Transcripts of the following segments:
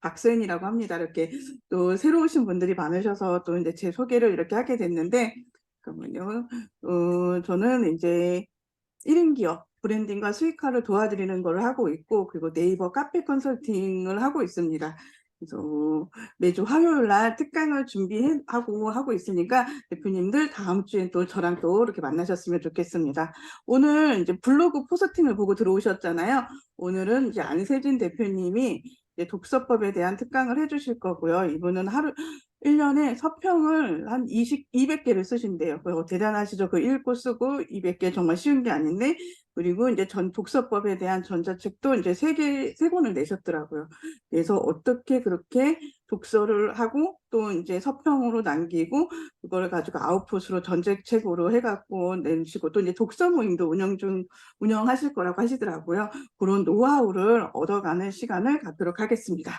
박소연이라고 합니다. 이렇게 또 새로 오신 분들이 많으셔서 또 이제 제 소개를 이렇게 하게 됐는데, 그러면요, 저는 이제 1인 기업 브랜딩과 수익화를 도와드리는 걸 하고 있고, 그리고 네이버 카페 컨설팅을 하고 있습니다. 그래서 매주 화요일 날 특강을 준비하고 하고 있으니까 대표님들 다음 주에 또 저랑 또 이렇게 만나셨으면 좋겠습니다. 오늘 이제 블로그 포스팅을 보고 들어오셨잖아요. 오늘은 이제 안세진 대표님이 이제 독서법에 대한 특강을 해주실 거고요. 이분은 하루 1년에 서평을 한 200개를 쓰신대요. 그거 대단하시죠? 그 읽고 쓰고 200개 정말 쉬운 게 아닌데, 그리고 이제 독서법에 대한 전자책도 이제 3권을 내셨더라고요. 그래서 어떻게 그렇게 독서를 하고 또 이제 서평으로 남기고 그거를 가지고 아웃풋으로 전자책으로 해갖고 내시고 또 이제 독서 모임도 운영하실 거라고 하시더라고요. 그런 노하우를 얻어가는 시간을 갖도록 하겠습니다.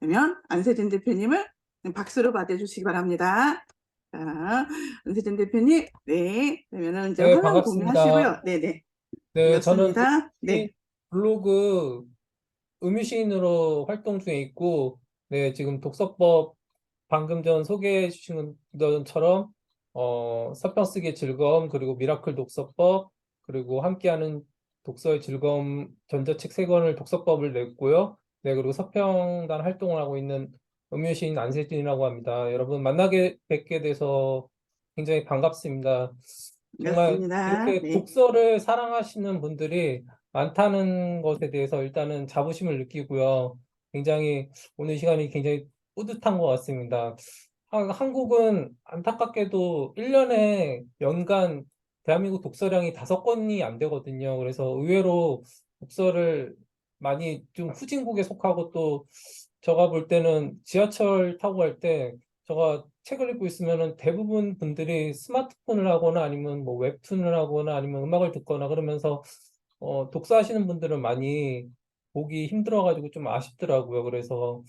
그러면 안세진 대표님을 박수로 맞아주시기 바랍니다. 자, 안세진 대표님, 네. 그러면은 이제 네, 화면 반갑습니다. 공유하시고요. 네네. 네, 저는 반갑습니다. 네. 블로그 음유시인으로 활동 중에 있고, 네, 지금 독서법 방금 전 소개해 주신 것처럼, 서평 쓰기의 즐거움, 그리고 미라클 독서법, 그리고 함께하는 독서의 즐거움 전자책 3권을 독서법을 냈고요. 네, 그리고 서평단 활동을 하고 있는 음유시인 안세진이라고 합니다. 여러분 만나게 뵙게 돼서 굉장히 반갑습니다. 정말 반갑습니다. 이렇게 네. 독서를 사랑하시는 분들이 많다는 것에 대해서 일단은 자부심을 느끼고요. 굉장히 오늘 시간이 굉장히 뿌듯한 것 같습니다. 한국은 안타깝게도 1년에 연간 대한민국 독서량이 5권이 안 되거든요. 그래서 의외로 독서를 많이 좀 후진국에 속하고, 또 제가 볼 때는 지하철 타고 갈 때 제가 책을 읽고 있으면은 대부분 분들이 스마트폰을 하거나 아니면 뭐 웹툰을 하거나 아니면 음악을 듣거나 그러면서 독서하시는 분들은 많이 보기 힘들어가지고 좀 아쉽더라고요. 그래서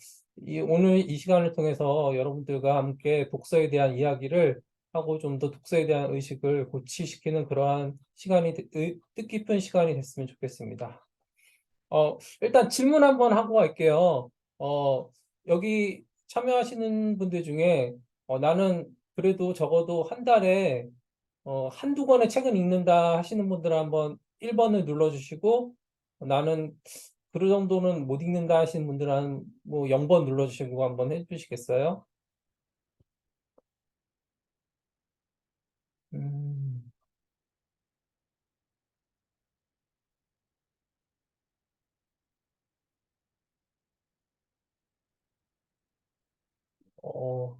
오늘 이 시간을 통해서 여러분들과 함께 독서에 대한 이야기를 하고 좀 더 독서에 대한 의식을 고취시키는 그러한 시간이, 뜻깊은 시간이 됐으면 좋겠습니다. 일단 질문 한번 하고 갈게요. 여기 참여하시는 분들 중에 나는 그래도 적어도 한 달에 한두 권의 책은 읽는다 하시는 분들은 한번 1번을 눌러주시고, 나는 그 정도는 못 읽는다 하시는 분들은 뭐 0번 눌러주시고 한번 해주시겠어요? 음, 어,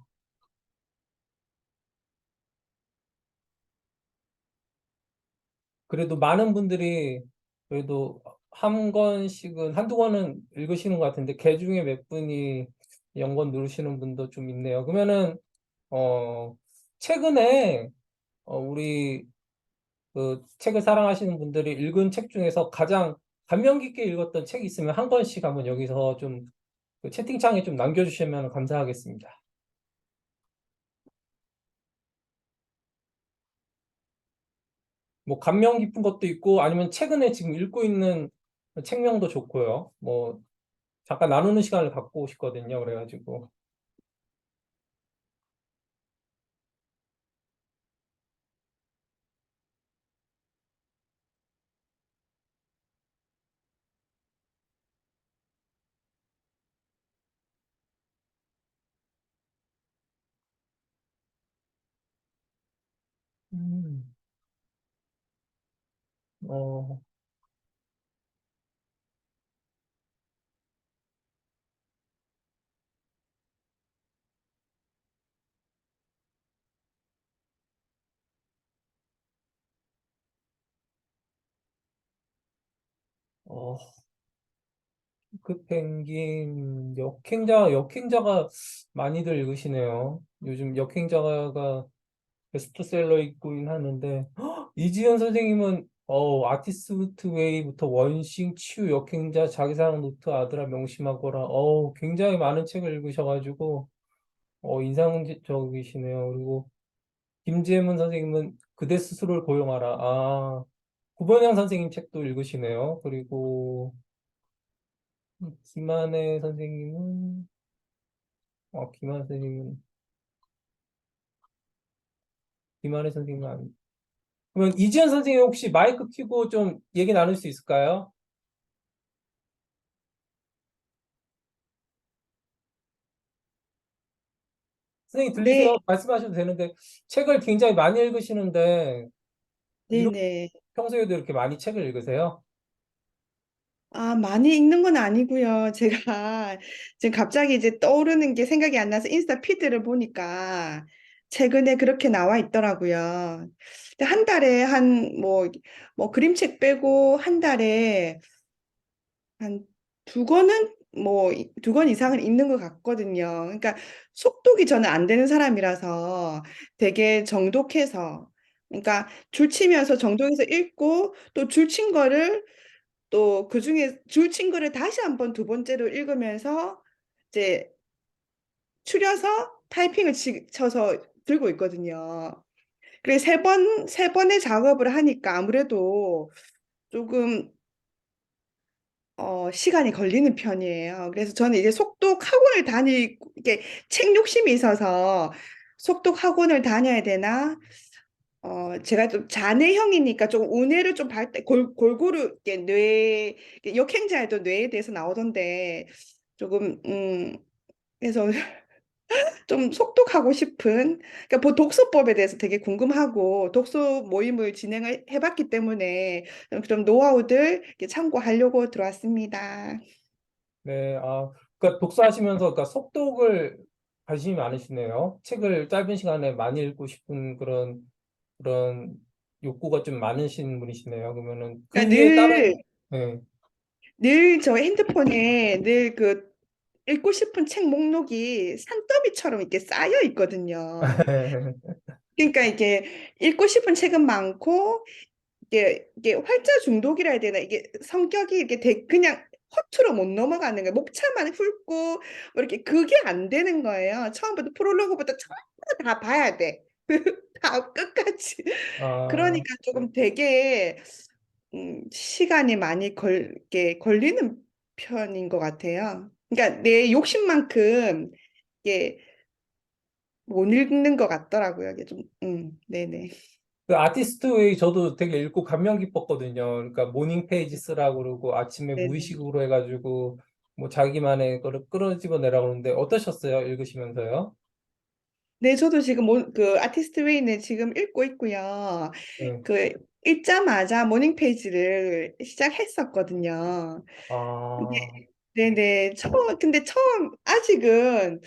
그래도 많은 분들이 그래도 한 권씩은, 한두 권은 읽으시는 것 같은데, 그 중에 몇 분이 0권 누르시는 분도 좀 있네요. 그러면은, 어, 최근에, 우리 그 책을 사랑하시는 분들이 읽은 책 중에서 가장 감명 깊게 읽었던 책이 있으면 한 권씩 한번 여기서 좀그 채팅창에 좀 남겨주시면 감사하겠습니다. 뭐 감명 깊은 것도 있고 아니면 최근에 지금 읽고 있는 책명도 좋고요. 뭐 잠깐 나누는 시간을 갖고 싶거든요. 그래가지고. 음, 어, 어, 그 펭귄 역행자가 많이들 읽으시네요. 요즘 역행자가 베스트셀러 있긴 하는데, 이지연 선생님은 아티스트 웨이부터 원싱, 치유, 역행자, 자기사랑 노트, 아들아 명심하거라, 굉장히 많은 책을 읽으셔가지고 인상적이시네요. 그리고 김재문 선생님은 그대 스스로를 고용하라. 구본영 선생님 책도 읽으시네요. 그리고 김한혜 선생님은, 김한혜 선생님은, 김한혜 선생님은 아니. 그러면 이지연 선생님 혹시 마이크 켜고 좀 얘기 나눌 수 있을까요? 선생님 네, 들리세요? 말씀하셔도 되는데, 책을 굉장히 많이 읽으시는데, 이렇게 네네. 평소에도 이렇게 많이 책을 읽으세요? 아, 많이 읽는 건 아니고요. 제가 지금 갑자기 이제 떠오르는 게 생각이 안 나서 인스타 피드를 보니까 최근에 그렇게 나와 있더라고요. 근데 한 달에 뭐 그림책 빼고 한 달에 한 두 권은 뭐 두 권 이상은 읽는 것 같거든요. 그러니까 속독이 저는 안 되는 사람이라서 되게 정독해서 그러니까 줄치면서 정독해서 읽고 또 줄친 거를 또 그중에 줄친 거를 다시 한번 두 번째로 읽으면서 이제 추려서 쳐서 들고 있거든요. 그래서 세 번의 작업을 하니까 아무래도 조금 시간이 걸리는 편이에요. 그래서 저는 이제 속독 학원을 다니고, 이게 책 욕심이 있어서 속독 학원을 다녀야 되나? 제가 좀 자뇌형이니까 좀 우뇌를 좀 골고루, 이렇게 이게 역행자에도 뇌에 대해서 나오던데, 조금, 그래서 좀 속독하고 싶은, 그러니까 독서법에 대해서 되게 궁금하고, 독서 모임을 진행을 해봤기 때문에 좀 노하우들 이렇게 참고하려고 들어왔습니다. 네, 그러니까 독서하시면서, 그러니까 속독을 관심이 많으시네요. 책을 짧은 시간에 많이 읽고 싶은 그런 욕구가 좀 많으신 분이시네요. 그러면은 그 그러니까 위에 다른, 네. 늘 저 핸드폰에 늘 그 읽고 싶은 책 목록이 산더미처럼 이렇게 쌓여 있거든요. 그러니까 이게 읽고 싶은 책은 많고 이게 활자 중독이라 해야 되나 이게 성격이 이렇게 그냥 허투루 못 넘어가는 거예요. 목차만 훑고 뭐 이렇게 그게 안 되는 거예요. 처음부터 프롤로그부터 전부 다 봐야 돼. 다 끝까지. 아, 그러니까 조금 되게 시간이 많이 걸리는 편인 것 같아요. 그러니까 내 욕심만큼 이게 못 읽는 것 같더라고요. 이게 좀, 네네. 그 아티스트 웨이 저도 되게 읽고 감명 깊었거든요. 그러니까 모닝 페이지스라고 그러고 아침에 네네. 무의식으로 해가지고 뭐 자기만의 거를 끌어집어내라고 그러는데 어떠셨어요? 읽으시면서요? 네, 저도 지금 그 아티스트 웨이는 지금 읽고 있고요. 네. 그 읽자마자 모닝 페이지를 시작했었거든요. 근데 아, 네네. 근데 아직은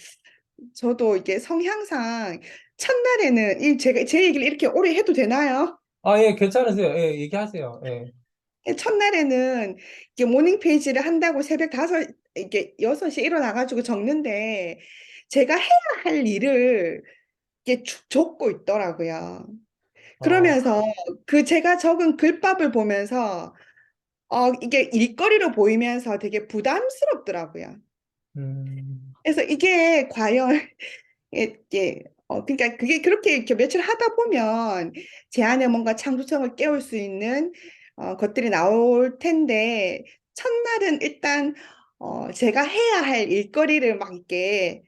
저도 이게 성향상 첫날에는 제가 제 얘기를 이렇게 오래 해도 되나요? 예, 괜찮으세요. 예, 얘기하세요. 예. 첫날에는 이게 모닝 페이지를 한다고 새벽 5, 이게 6시에 일어나가지고 적는데 제가 해야 할 일을 이게 쭉 적고 있더라고요. 아, 그러면서 그 제가 적은 글밥을 보면서 이게 일거리로 보이면서 되게 부담스럽더라고요. 음, 그래서 이게 과연 그러니까 그게 그렇게 이렇게 며칠 하다 보면 제 안에 뭔가 창조성을 깨울 수 있는 것들이 나올 텐데 첫날은 일단 제가 해야 할 일거리를 막 이렇게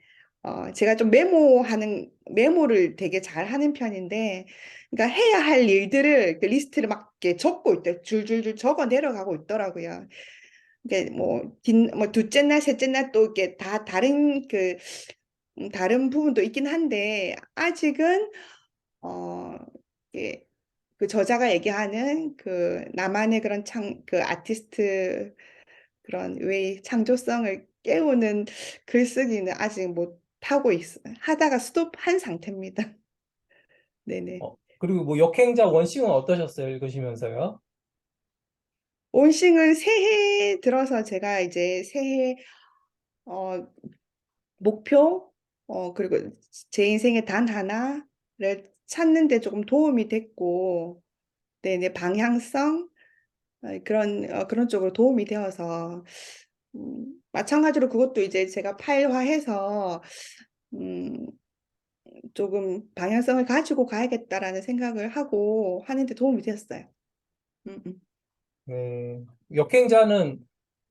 제가 좀 메모를 되게 잘 하는 편인데 그러니까 해야 할 일들을 그 리스트를 막 이렇게 적고 있대 줄줄줄 적어 내려가고 있더라고요. 이게 뭐 둘째 날, 셋째 날 또 이게 다 다른 부분도 있긴 한데 아직은 어 이게 그 저자가 얘기하는 그 나만의 그런 그 아티스트 그런 왜 창조성을 깨우는 글쓰기는 아직 못 하고 하다가 스톱한 상태입니다. 네네. 그리고 뭐 역행자 원싱은 어떠셨어요? 읽으시면서요? 온싱은 새해 들어서 제가 이제 새해 어 목표, 그리고 제 인생의 단 하나를 찾는 데 조금 도움이 됐고, 내 방향성, 그런 쪽으로 도움이 되어서, 마찬가지로 그것도 이제 제가 파일화해서, 음, 조금 방향성을 가지고 가야겠다라는 생각을 하고 하는데 도움이 됐어요. 음, 음. 네. 역행자는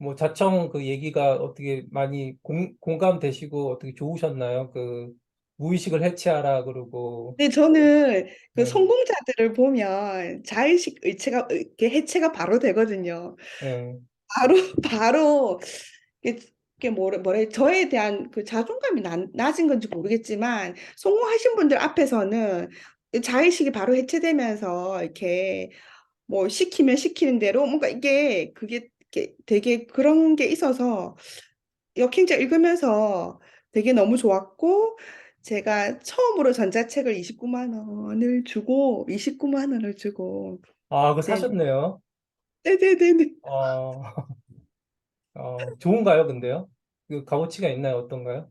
뭐 자청 그 얘기가 어떻게 많이 공감되시고 어떻게 좋으셨나요? 그 무의식을 해체하라 그러고. 근데 저는 그 네, 성공자들을 보면 자의식 이렇게 해체가 바로 되거든요. 네. 바로 바로 이게 뭐래 저에 대한 그 자존감이 낮은 건지 모르겠지만 성공하신 분들 앞에서는 자의식이 바로 해체되면서 이렇게 뭐 시키면 시키는 대로 뭔가 그게 이렇게 되게 그런 게 있어서 역행자 읽으면서 되게 너무 좋았고 제가 처음으로 전자책을 29만 원을 주고 아, 그거 네, 사셨네요. 네네네네. 어, 좋은가요, 근데요? 그 값어치가 있나요? 어떤가요?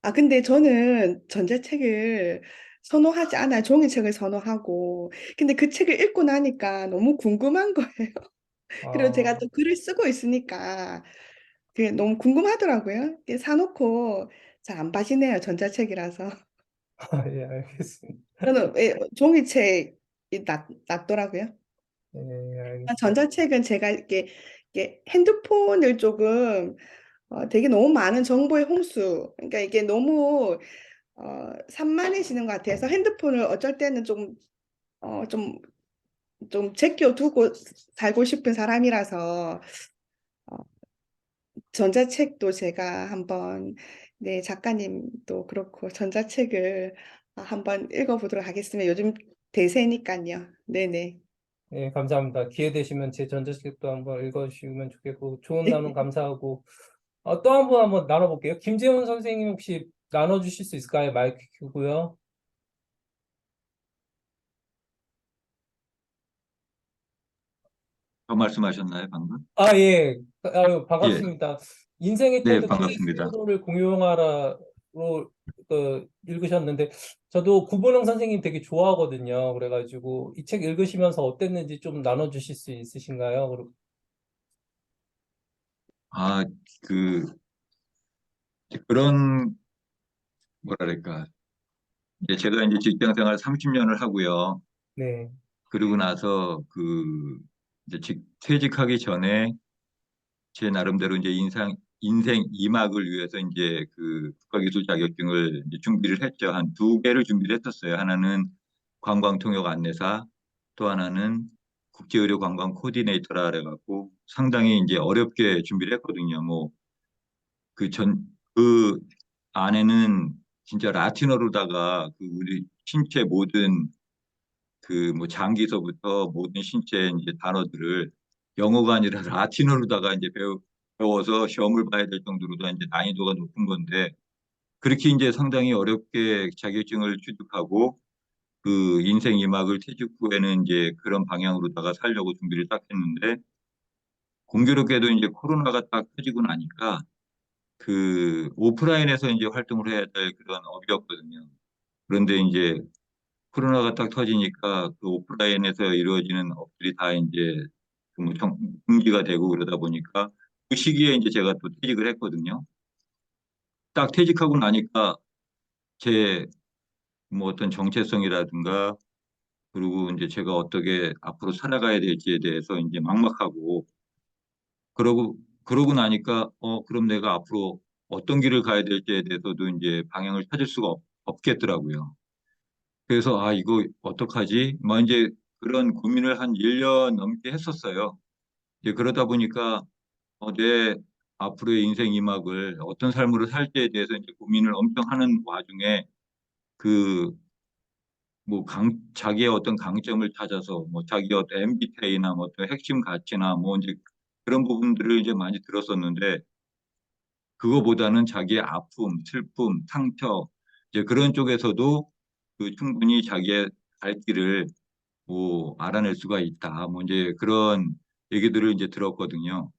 아, 근데 저는 전자책을 선호하지 않아요. 종이책을 선호하고. 근데 그 책을 읽고 나니까 너무 궁금한 거예요. 그리고 제가 아, 또 글을 쓰고 있으니까 그게 너무 궁금하더라고요. 이게 사놓고 잘 안 봐지네요. 전자책이라서. 예, 알겠습니다. 저는 종이책이 낫더라고요. 예, 아, 알겠습니다. 전자책은 제가 이게 핸드폰을 조금 되게 너무 많은 정보의 홍수. 그러니까 이게 너무 산만해지는 것 같아서 핸드폰을 어쩔 때는 좀 제껴두고 살고 싶은 사람이라서 어, 전자책도 제가 한번 네 작가님도 그렇고 전자책을 한번 읽어보도록 하겠습니다. 요즘 대세니까요. 네네. 예, 감사합니다. 기회 되시면 제 전자책도 한번 읽어주시면 좋겠고, 좋은 나눔 감사하고, 또 한 분 한번 나눠볼게요. 김재훈 선생님 혹시 나눠주실 수 있을까요? 마이크 켜고요. 더 말씀하셨나요, 방금? 아, 예. 아유, 예, 반갑습니다. 인생의 네, 태도 K 반갑습니다. 스스로를 공유하라로 읽으셨는데, 저도 구본영 선생님 되게 좋아하거든요. 그래가지고, 이 책 읽으시면서 어땠는지 좀 나눠주실 수 있으신가요? 아, 그, 그런, 뭐랄까. 이제 제가 이제 직장 생활 30년을 하고요. 네, 그러고 나서 이제 퇴직하기 전에 제 나름대로 이제 인생 2막을 위해서 이제 그 국가기술 자격증을 이제 준비를 했죠. 한 두 개를 준비를 했었어요. 하나는 관광통역 안내사, 또 하나는 국제의료관광 코디네이터라 그래갖고 상당히 이제 어렵게 준비를 했거든요. 뭐 그 안에는 진짜 라틴어로다가 그 우리 신체 모든 그 뭐 장기서부터 모든 신체 이제 단어들을 영어가 아니라 라틴어로다가 이제 배워서 시험을 봐야 될 정도로 이제 난이도가 높은 건데 그렇게 이제 상당히 어렵게 자격증을 취득하고 그 인생 2막을 퇴직 후에는 이제 그런 방향으로다가 살려고 준비를 딱 했는데 공교롭게도 이제 코로나가 딱 터지고 나니까 그 오프라인에서 이제 활동을 해야 될 그런 업이었거든요. 그런데 이제 코로나가 딱 터지니까 그 오프라인에서 이루어지는 업들이 다 이제 그뭐 중지가 되고 그러다 보니까 그 시기에 이제 제가 또 퇴직을 했거든요. 딱 퇴직하고 나니까 제 뭐 어떤 정체성이라든가 그리고 이제 제가 어떻게 앞으로 살아가야 될지에 대해서 이제 막막하고 그러고 나니까 그럼 내가 앞으로 어떤 길을 가야 될지에 대해서도 이제 방향을 찾을 수가 없겠더라고요. 그래서 이거 어떡하지? 뭐 이제 그런 고민을 한 1년 넘게 했었어요. 이제 그러다 보니까 내 앞으로의 인생 2막을 어떤 삶으로 살지에 대해서 이제 고민을 엄청 하는 와중에 그 뭐 자기의 어떤 강점을 찾아서 뭐 자기 어떤 MBTI나 뭐 어떤 핵심 가치나 뭐 이제 그런 부분들을 이제 많이 들었었는데 그거보다는 자기의 아픔, 슬픔, 상처 이제 그런 쪽에서도 그 충분히 자기의 갈 길을 뭐 알아낼 수가 있다. 뭐 이제 그런 얘기들을 이제 들었거든요.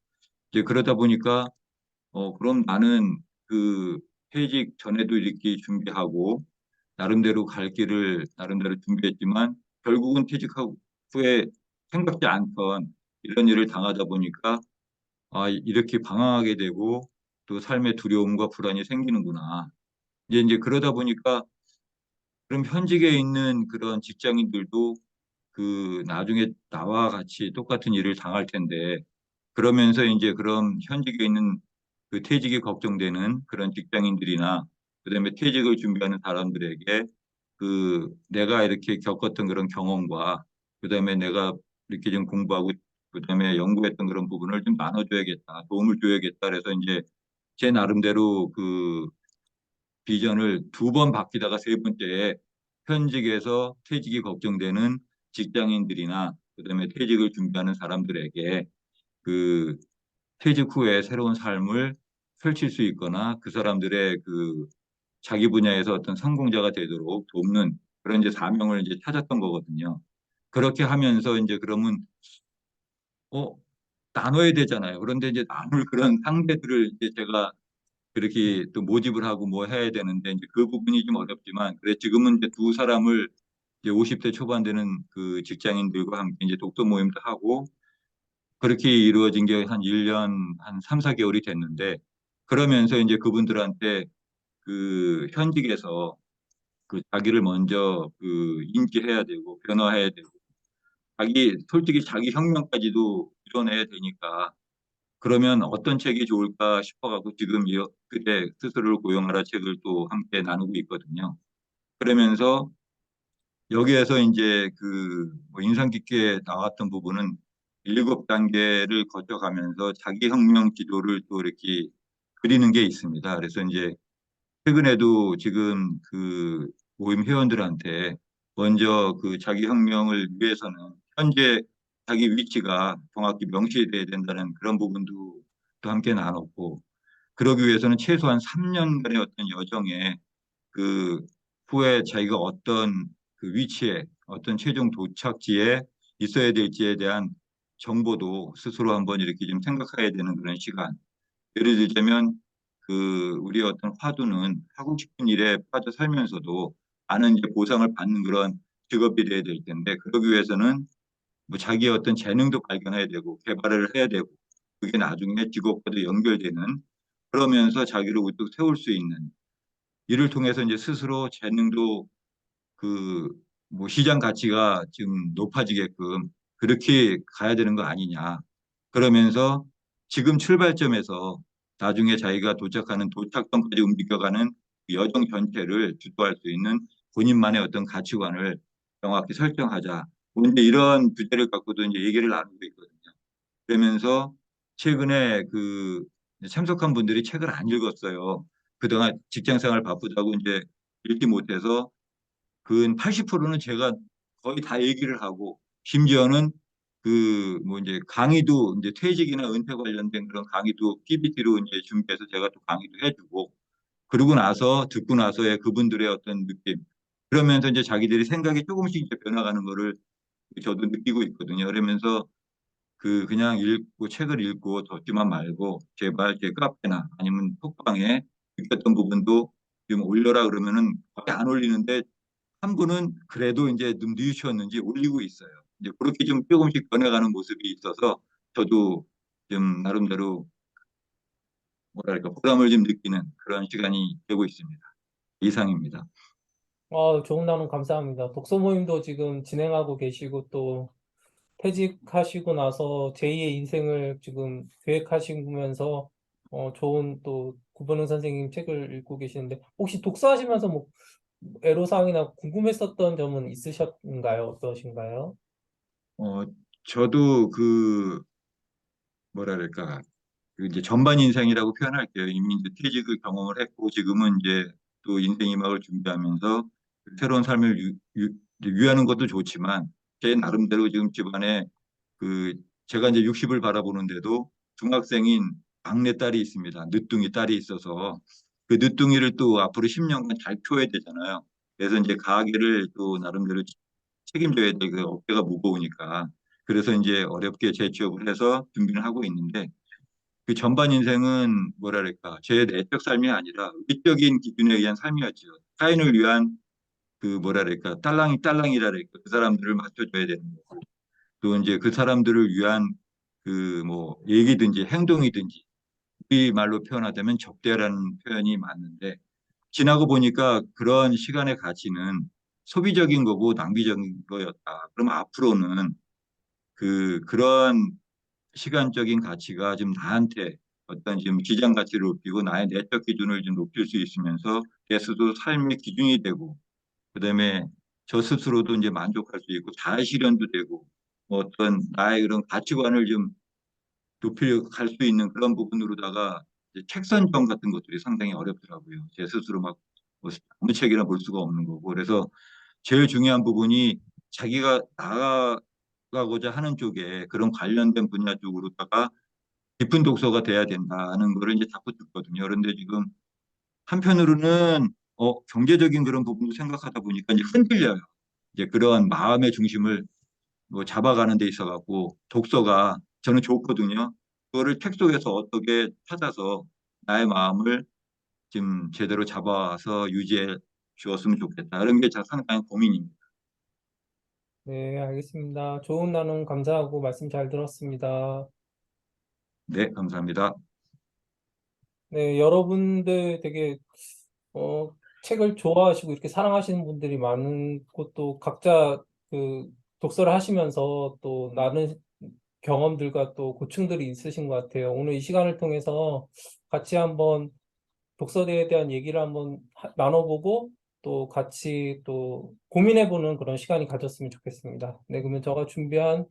이제 그러다 보니까 그럼 나는 그 퇴직 전에도 이렇게 준비하고 나름대로 갈 길을 나름대로 준비했지만 결국은 퇴직하고 후에 생각지 않던 이런 일을 당하다 보니까 이렇게 방황하게 되고 또 삶의 두려움과 불안이 생기는구나. 이제 그러다 보니까 그럼 현직에 있는 그런 직장인들도 그 나중에 나와 같이 똑같은 일을 당할 텐데 그러면서 이제 그럼 현직에 있는 그 퇴직이 걱정되는 그런 직장인들이나 그다음에 퇴직을 준비하는 사람들에게 그 내가 이렇게 겪었던 그런 경험과 그다음에 내가 이렇게 좀 공부하고 그다음에 연구했던 그런 부분을 좀 나눠줘야겠다, 도움을 줘야겠다. 그래서 이제 제 나름대로 그 비전을 두 번 바뀌다가 세 번째에 현직에서 퇴직이 걱정되는 직장인들이나 그다음에 퇴직을 준비하는 사람들에게 그 퇴직 후에 새로운 삶을 펼칠 수 있거나 그 사람들의 그 자기 분야에서 어떤 성공자가 되도록 돕는 그런 이제 사명을 이제 찾았던 거거든요. 그렇게 하면서 이제 그러면 어 나눠야 되잖아요. 그런데 이제 나눌 그런 상대들을 이제 제가 그렇게 또 모집을 하고 뭐 해야 되는데 이제 그 부분이 좀 어렵지만 그래 지금은 이제 두 사람을 이제 50대 초반 되는 그 직장인들과 함께 이제 독서 모임도 하고 그렇게 이루어진 게 한 1년 한 3, 4개월이 됐는데 그러면서 이제 그분들한테 그 현직에서 그 자기를 먼저 그 인지해야 되고 변화해야 되고 자기 솔직히 자기 혁명까지도 이뤄내야 되니까 그러면 어떤 책이 좋을까 싶어가지고 지금 그때 스스로를 고용하라 책을 또 함께 나누고 있거든요. 그러면서 여기에서 이제 그뭐 인상 깊게 나왔던 부분은 7단계를 거쳐가면서 자기 혁명 지도를 또 이렇게 그리는 게 있습니다. 그래서 이제 최근에도 지금 그 모임 회원들한테 먼저 그 자기 혁명을 위해서는 현재 자기 위치가 정확히 명시돼야 된다는 그런 부분도 또 함께 나눴고 그러기 위해서는 최소한 3년간의 어떤 여정에 그 후에 자기가 어떤 그 위치에 어떤 최종 도착지에 있어야 될지에 대한 정보도 스스로 한번 이렇게 좀 생각해야 되는 그런 시간. 예를 들자면 그 우리 어떤 화두는 하고 싶은 일에 빠져 살면서도 많은 이제 보상을 받는 그런 직업이 돼야 될 텐데 그러기 위해서는 뭐 자기의 어떤 재능도 발견해야 되고 개발을 해야 되고 그게 나중에 직업과도 연결되는 그러면서 자기를 우뚝 세울 수 있는 이를 통해서 이제 스스로 재능도 그 뭐 시장 가치가 지금 높아지게끔 그렇게 가야 되는 거 아니냐. 그러면서 지금 출발점에서 나중에 자기가 도착하는 도착점까지 움직여가는 그 여정 전체를 주도할 수 있는 본인만의 어떤 가치관을 정확히 설정하자. 뭐 이제 이런 주제를 갖고도 이제 얘기를 나누고 있거든요. 그러면서 최근에 그 참석한 분들이 책을 안 읽었어요. 그동안 직장 생활 바쁘다고 이제 읽지 못해서 그 80%는 제가 거의 다 얘기를 하고 심지어는 그 뭐 이제 강의도 이제 퇴직이나 은퇴 관련된 그런 강의도 PPT로 이제 준비해서 제가 또 강의도 해주고 그러고 나서 듣고 나서의 그분들의 어떤 느낌 그러면서 이제 자기들이 생각이 조금씩 이제 변화가는 거를 저도 느끼고 있거든요. 그러면서 그 그냥 읽고 책을 읽고 덮지만 말고 제발 제 카페나 아니면 톡방에 느꼈던 부분도 좀 올려라 그러면은 거의 안 올리는데 한 분은 그래도 이제 좀 뉘우쳤는지 올리고 있어요. 이제 그렇게 좀 조금씩 변해가는 모습이 있어서 저도 좀 나름대로 뭐랄까 보람을 좀 느끼는 그런 시간이 되고 있습니다. 이상입니다. 좋은 나눔 감사합니다. 독서 모임도 지금 진행하고 계시고 또 퇴직하시고 나서 제2의 인생을 지금 계획하시면서 좋은 또 구본능 선생님 책을 읽고 계시는데 혹시 독서하시면서 뭐 애로사항이나 궁금했었던 점은 있으셨는가요? 어떠신가요? 어, 저도 그 뭐랄까 그 이제 전반 인생이라고 표현할게요. 이미 이제 퇴직을 경험을 했고 지금은 이제 또 인생 이막을 준비하면서 새로운 삶을 유하는 것도 좋지만 제 나름대로 지금 집안에 그 제가 이제 60을 바라보는데도 중학생인 막내 딸이 있습니다. 늦둥이 딸이 있어서 그 늦둥이를 또 앞으로 10년간 잘 키워야 되잖아요. 그래서 이제 가계를 또 나름대로 책임져야 돼. 그 어깨가 무거우니까. 그래서 이제 어렵게 재취업을 해서 준비를 하고 있는데 그 전반 인생은 뭐랄까 제 내적 삶이 아니라 위적인 기준에 의한 삶이었죠. 타인을 위한 그 뭐랄까 딸랑이랄까 그 사람들을 맞춰줘야 되는 거고 또 이제 그 사람들을 위한 그 뭐 얘기든지 행동이든지 우리 말로 표현하자면 접대라는 표현이 맞는데 지나고 보니까 그런 시간의 가치는 소비적인 거고 낭비적인 거였다. 그럼 앞으로는 그런 시간적인 가치가 지금 나한테 어떤 지금 지장 가치를 높이고 나의 내적 기준을 좀 높일 수 있으면서 내 스스로 삶의 기준이 되고 그다음에 저 스스로도 이제 만족할 수 있고 자아 실현도 되고 뭐 어떤 나의 그런 가치관을 좀 높여갈 수 있는 그런 부분으로다가 이제 책 선정 같은 것들이 상당히 어렵더라고요. 제 스스로 막뭐 아무 책이나 볼 수가 없는 거고 그래서 제일 중요한 부분이 자기가 나아가고자 하는 쪽에 그런 관련된 분야 쪽으로다가 깊은 독서가 돼야 된다는 거를 이제 자꾸 듣거든요. 그런데 지금 한편으로는 경제적인 그런 부분도 생각하다 보니까 이제 흔들려요. 이제 그러한 마음의 중심을 뭐 잡아가는 데 있어 갖고 독서가 저는 좋거든요. 그거를 책 속에서 어떻게 찾아서 나의 마음을 지금 제대로 잡아서 유지해 주었으면 좋겠다. 그런 게 상당히 고민입니다. 네, 알겠습니다. 좋은 나눔 감사하고 말씀 잘 들었습니다. 네, 감사합니다. 네, 여러분들 되게 어, 책을 좋아하시고 이렇게 사랑하시는 분들이 많은 것도 각자 그 독서를 하시면서 또 나는 경험들과 또 고충들이 있으신 것 같아요. 오늘 이 시간을 통해서 같이 한번 독서에 대한 얘기를 한번 나눠보고 또 같이 또 고민해보는 그런 시간이 가졌으면 좋겠습니다. 네, 그러면 제가 준비한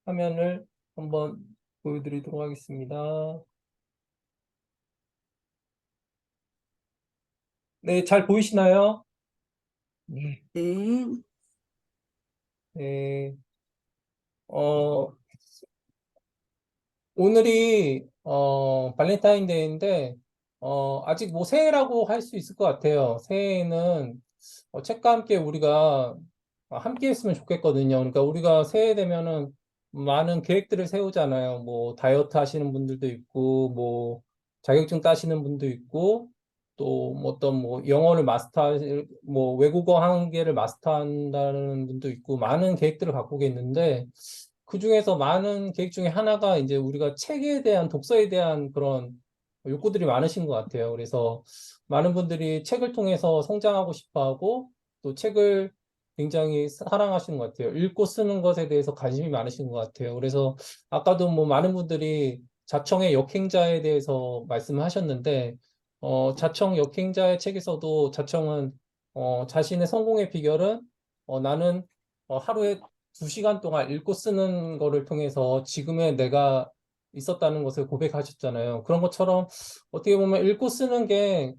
화면을 한번 보여드리도록 하겠습니다. 네, 잘 보이시나요? 네. 네. 네. 오늘이 발렌타인데이인데 아직 뭐 새해라고 할 수 있을 것 같아요. 새해에는 책과 함께 우리가 함께 했으면 좋겠거든요. 그러니까 우리가 새해 되면은 많은 계획들을 세우잖아요. 뭐 다이어트 하시는 분들도 있고 뭐 자격증 따시는 분도 있고 또뭐 어떤 뭐 영어를 뭐 외국어 한 개를 마스터한다는 분도 있고 많은 계획들을 갖고 계는데 그 중에서 많은 계획 중에 하나가 이제 우리가 책에 대한 독서에 대한 그런 욕구들이 많으신 것 같아요. 그래서 많은 분들이 책을 통해서 성장하고 싶어 하고 또 책을 굉장히 사랑하시는 것 같아요. 읽고 쓰는 것에 대해서 관심이 많으신 것 같아요. 그래서 아까도 뭐 많은 분들이 자청의 역행자에 대해서 말씀하셨는데, 자청 역행자의 책에서도 자청은, 자신의 성공의 비결은, 나는 하루에 2시간 동안 읽고 쓰는 거를 통해서 지금의 내가 있었다는 것을 고백하셨잖아요. 그런 것처럼 어떻게 보면 읽고 쓰는 게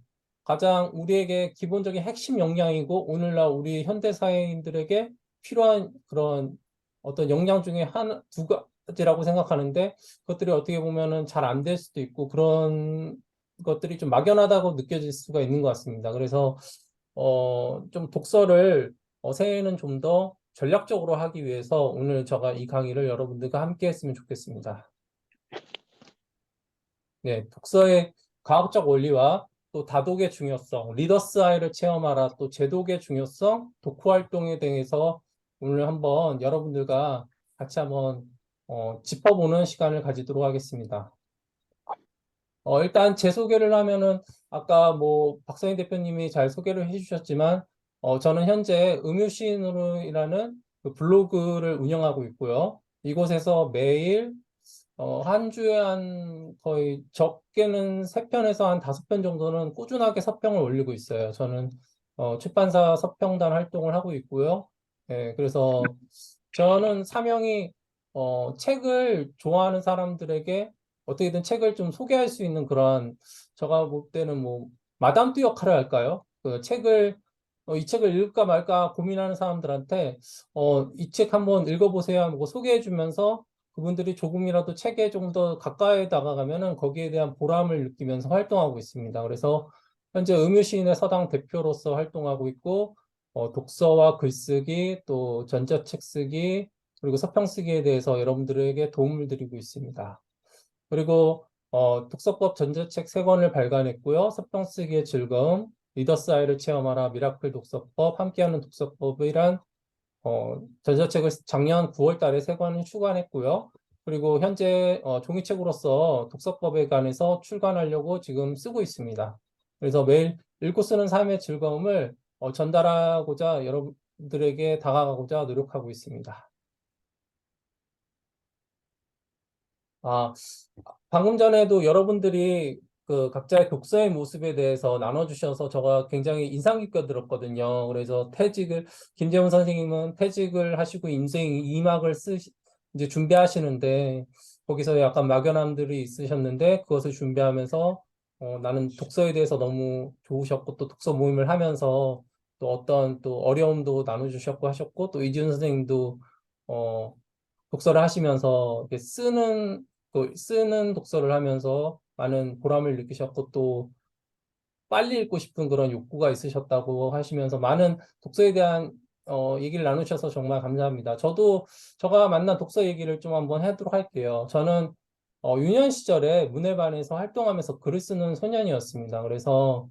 가장 우리에게 기본적인 핵심 역량이고 오늘날 우리 현대 사회인들에게 필요한 그런 어떤 역량 중에 두 가지라고 생각하는데 그것들이 어떻게 보면은 잘 안 될 수도 있고 그런 것들이 좀 막연하다고 느껴질 수가 있는 것 같습니다. 그래서 좀 독서를 새해에는 좀 더 전략적으로 하기 위해서 오늘 제가 이 강의를 여러분들과 함께 했으면 좋겠습니다. 네, 독서의 과학적 원리와 또 다독의 중요성, 리더스 아이를 체험하라, 또 제독의 중요성, 독후 활동에 대해서 오늘 한번 여러분들과 같이 한번 짚어보는 시간을 가지도록 하겠습니다. 일단 제 소개를 하면은 아까 뭐 박성희 대표님이 잘 소개를 해주셨지만 저는 현재 음유시인으로 일하는 그 블로그를 운영하고 있고요. 이곳에서 매일 한 주에 한 거의 적게는 3편에서 한 5편 정도는 꾸준하게 서평을 올리고 있어요. 저는 출판사 서평단 활동을 하고 있고요. 예, 그래서 저는 사명이 책을 좋아하는 사람들에게 어떻게든 책을 좀 소개할 수 있는 그런 제가 볼 때는 뭐 마담뚜 역할을 할까요? 그 책을 이 책을 읽을까 말까 고민하는 사람들한테 이 책 한번 읽어보세요 하고 소개해주면서 그분들이 조금이라도 책에 좀 더 가까이 다가가면은 거기에 대한 보람을 느끼면서 활동하고 있습니다. 그래서 현재 음유시인의 서당 대표로서 활동하고 있고 독서와 글쓰기 또 전자책 쓰기 그리고 서평 쓰기에 대해서 여러분들에게 도움을 드리고 있습니다. 그리고 독서법 전자책 3권을 발간했고요. 서평 쓰기의 즐거움, 리더스 아이를 체험하라, 미라클 독서법, 함께하는 독서법이란 전자책을 작년 9월 달에 3권을 출간했고요. 그리고 현재 종이책으로서 독서법에 관해서 출간하려고 지금 쓰고 있습니다. 그래서 매일 읽고 쓰는 삶의 즐거움을 전달하고자 여러분들에게 다가가고자 노력하고 있습니다. 아, 방금 전에도 여러분들이 그 각자의 독서의 모습에 대해서 나눠주셔서 제가 굉장히 인상 깊게 들었거든요. 그래서 김재훈 선생님은 퇴직을 하시고 인생 2막을 이제 준비하시는데, 거기서 약간 막연함들이 있으셨는데, 그것을 준비하면서, 나는 독서에 대해서 너무 좋으셨고, 또 독서 모임을 하면서 또 어떤 또 어려움도 나눠주셨고 하셨고, 또 이지훈 선생님도, 어, 독서를 하시면서 이렇게 쓰는 독서를 하면서 많은 보람을 느끼셨고 또 빨리 읽고 싶은 그런 욕구가 있으셨다고 하시면서 많은 독서에 대한 얘기를 나누셔서 정말 감사합니다. 제가 만난 독서 얘기를 좀 한번 하도록 할게요. 저는 유년 시절에 문예반에서 활동하면서 글을 쓰는 소년이었습니다. 그래서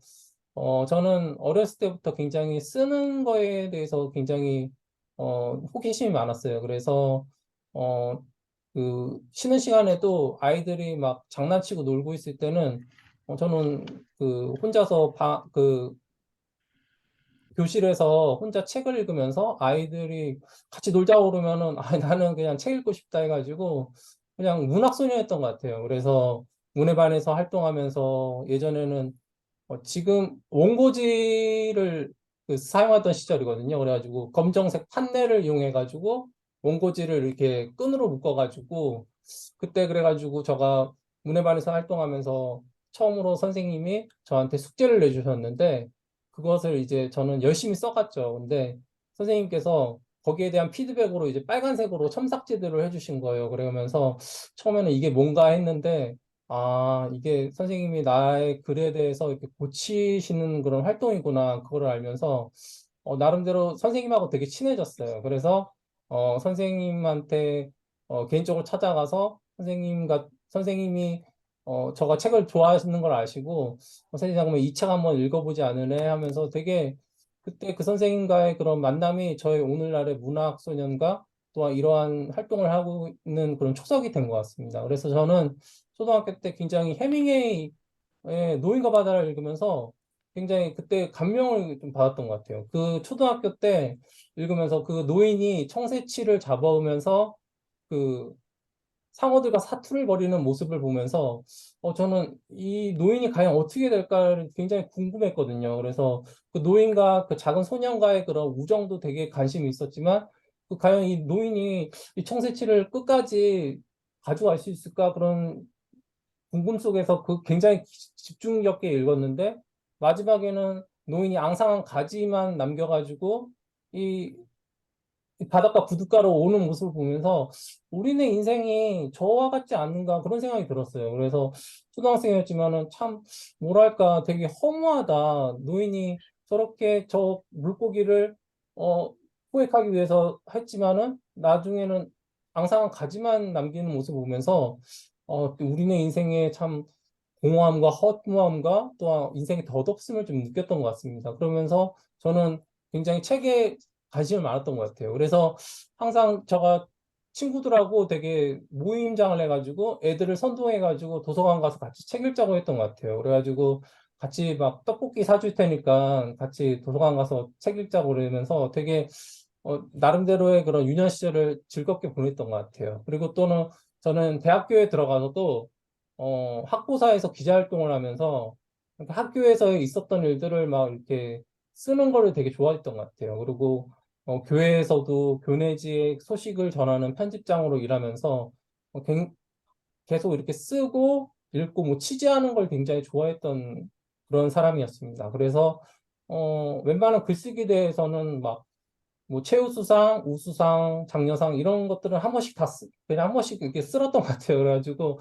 저는 어렸을 때부터 굉장히 쓰는 거에 대해서 굉장히 호기심이 많았어요. 그래서 어, 쉬는 시간에도 아이들이 막 장난치고 놀고 있을 때는 저는 혼자서 교실에서 혼자 책을 읽으면서 아이들이 같이 놀자고 그러면은 나는 그냥 책 읽고 싶다 해가지고 그냥 문학소녀였던 것 같아요. 그래서 문예반에서 활동하면서 예전에는 지금 원고지를 사용하던 시절이거든요. 그래가지고 검정색 판넬을 이용해가지고 원고지를 이렇게 끈으로 묶어가지고 그때 그래가지고 제가 문예반에서 활동하면서 처음으로 선생님이 저한테 숙제를 내주셨는데 그것을 이제 저는 열심히 써갔죠. 근데 선생님께서 거기에 대한 피드백으로 이제 빨간색으로 첨삭지들을 해주신 거예요. 그러면서 처음에는 이게 뭔가 했는데 이게 선생님이 나의 글에 대해서 이렇게 고치시는 그런 활동이구나. 그거를 알면서, 나름대로 선생님하고 되게 친해졌어요. 그래서, 선생님한테, 개인적으로 찾아가서 선생님이, 저가 책을 좋아하시는 걸 아시고, 선생님 그러면 이 책 한번 읽어보지 않으래 하면서 되게, 그때 그 선생님과의 그런 만남이 저의 오늘날의 문학 소년과 또한 이러한 활동을 하고 있는 그런 초석이 된 것 같습니다. 그래서 저는 초등학교 때 굉장히 해밍웨이의 노인과 바다를 읽으면서 굉장히 그때 감명을 좀 받았던 것 같아요. 그 초등학교 때 읽으면서 그 노인이 청새치를 잡아오면서 그 상어들과 사투를 벌이는 모습을 보면서 저는 이 노인이 과연 어떻게 될까를 굉장히 궁금했거든요. 그래서 그 노인과 그 작은 소년과의 그런 우정도 되게 관심이 있었지만 과연 이 노인이 이 청새치를 끝까지 가져갈 수 있을까 그런 궁금 속에서 굉장히 집중 있게 읽었는데 마지막에는 노인이 앙상한 가지만 남겨가지고 이 바닷가 부둣가로 오는 모습을 보면서 우리네 인생이 저와 같지 않는가 그런 생각이 들었어요. 그래서 초등학생이었지만은 참 뭐랄까 되게 허무하다. 노인이 저렇게 저 물고기를 어, 포획하기 위해서 했지만은 나중에는 앙상한 가지만 남기는 모습을 보면서 우리네 인생에 참 공허함과 허무함과 또한 인생의 덧없음을 좀 느꼈던 것 같습니다. 그러면서 저는 굉장히 책에 관심이 많았던 것 같아요. 그래서 항상 제가 친구들하고 되게 모임장을 해가지고 애들을 선동해가지고 도서관 가서 같이 책 읽자고 했던 것 같아요. 그래가지고 같이 막 떡볶이 사줄 테니까 같이 도서관 가서 책 읽자고 그러면서 되게 나름대로의 그런 유년 시절을 즐겁게 보냈던 것 같아요. 그리고 또는 저는 대학교에 들어가서도 학부사에서 기자활동을 하면서 학교에서 있었던 일들을 막 이렇게 쓰는 거를 되게 좋아했던 것 같아요. 그리고 교회에서도 교내지의 소식을 전하는 편집장으로 일하면서 계속 이렇게 쓰고 읽고 뭐 취재하는 걸 굉장히 좋아했던 그런 사람이었습니다. 그래서 웬만한 글쓰기에 대해서는 막 뭐 최우수상, 우수상, 장려상 이런 것들은 한 번씩 그냥 한 번씩 이렇게 쓸었던 것 같아요. 그래가지고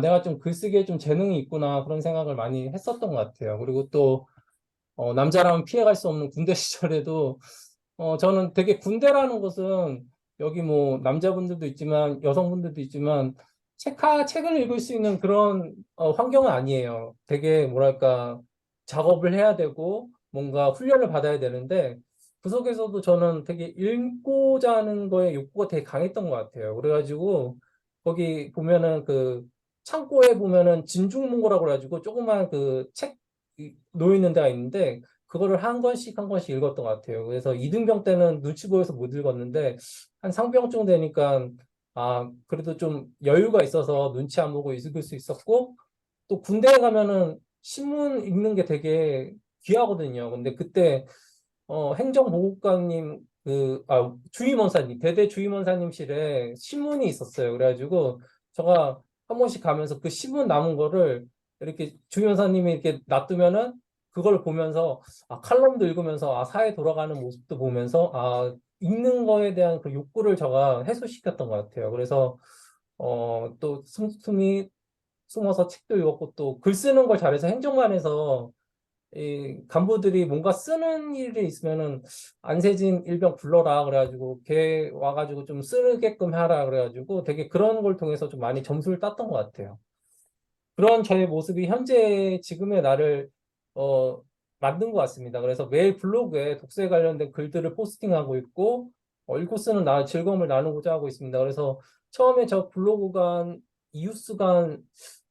내가 좀 글쓰기에 좀 재능이 있구나 그런 생각을 많이 했었던 것 같아요. 그리고 또 남자라면 피해갈 수 없는 군대 시절에도 저는 되게 군대라는 곳은 여기 뭐 남자분들도 있지만 여성분들도 있지만 책을 읽을 수 있는 그런 환경은 아니에요. 되게 뭐랄까 작업을 해야 되고 뭔가 훈련을 받아야 되는데 그 속에서도 저는 되게 읽고자 하는 거에 욕구가 되게 강했던 것 같아요. 그래가지고 거기 보면은 그 창고에 보면은 진중문고라고 그래가지고 조그만 그 책 놓여 있는 데가 있는데 그거를 한 권씩 한 권씩 읽었던 것 같아요. 그래서 이등병 때는 눈치 보여서 못 읽었는데 한 상병쯤 되니까 그래도 좀 여유가 있어서 눈치 안 보고 읽을 수 있었고, 또 군대에 가면은 신문 읽는 게 되게 귀하거든요. 근데 그때 행정보고관님 주임원사님, 대대 주임원사님실에 신문이 있었어요. 그래가지고 제가 한 번씩 가면서 그 신문 남은 거를 이렇게 주임원사님이 이렇게 놔두면은 그걸 보면서 칼럼도 읽으면서 사회 돌아가는 모습도 보면서 읽는 거에 대한 그 욕구를 제가 해소시켰던 것 같아요. 그래서 또 숨이 숨어서 책도 읽었고 또 글 쓰는 걸 잘해서 행정관에서 이 간부들이 뭔가 쓰는 일이 있으면은 안세진 일병 불러라 그래가지고 걔 와가지고 좀 쓰게끔 하라 그래가지고 되게 그런 걸 통해서 좀 많이 점수를 땄던 것 같아요. 그런 저의 모습이 현재 지금의 나를 어, 만든 것 같습니다. 그래서 매일 블로그에 독서에 관련된 글들을 포스팅하고 있고 읽고 쓰는 즐거움을 나누고자 하고 있습니다. 그래서 처음에 저 블로그가 이웃수가 한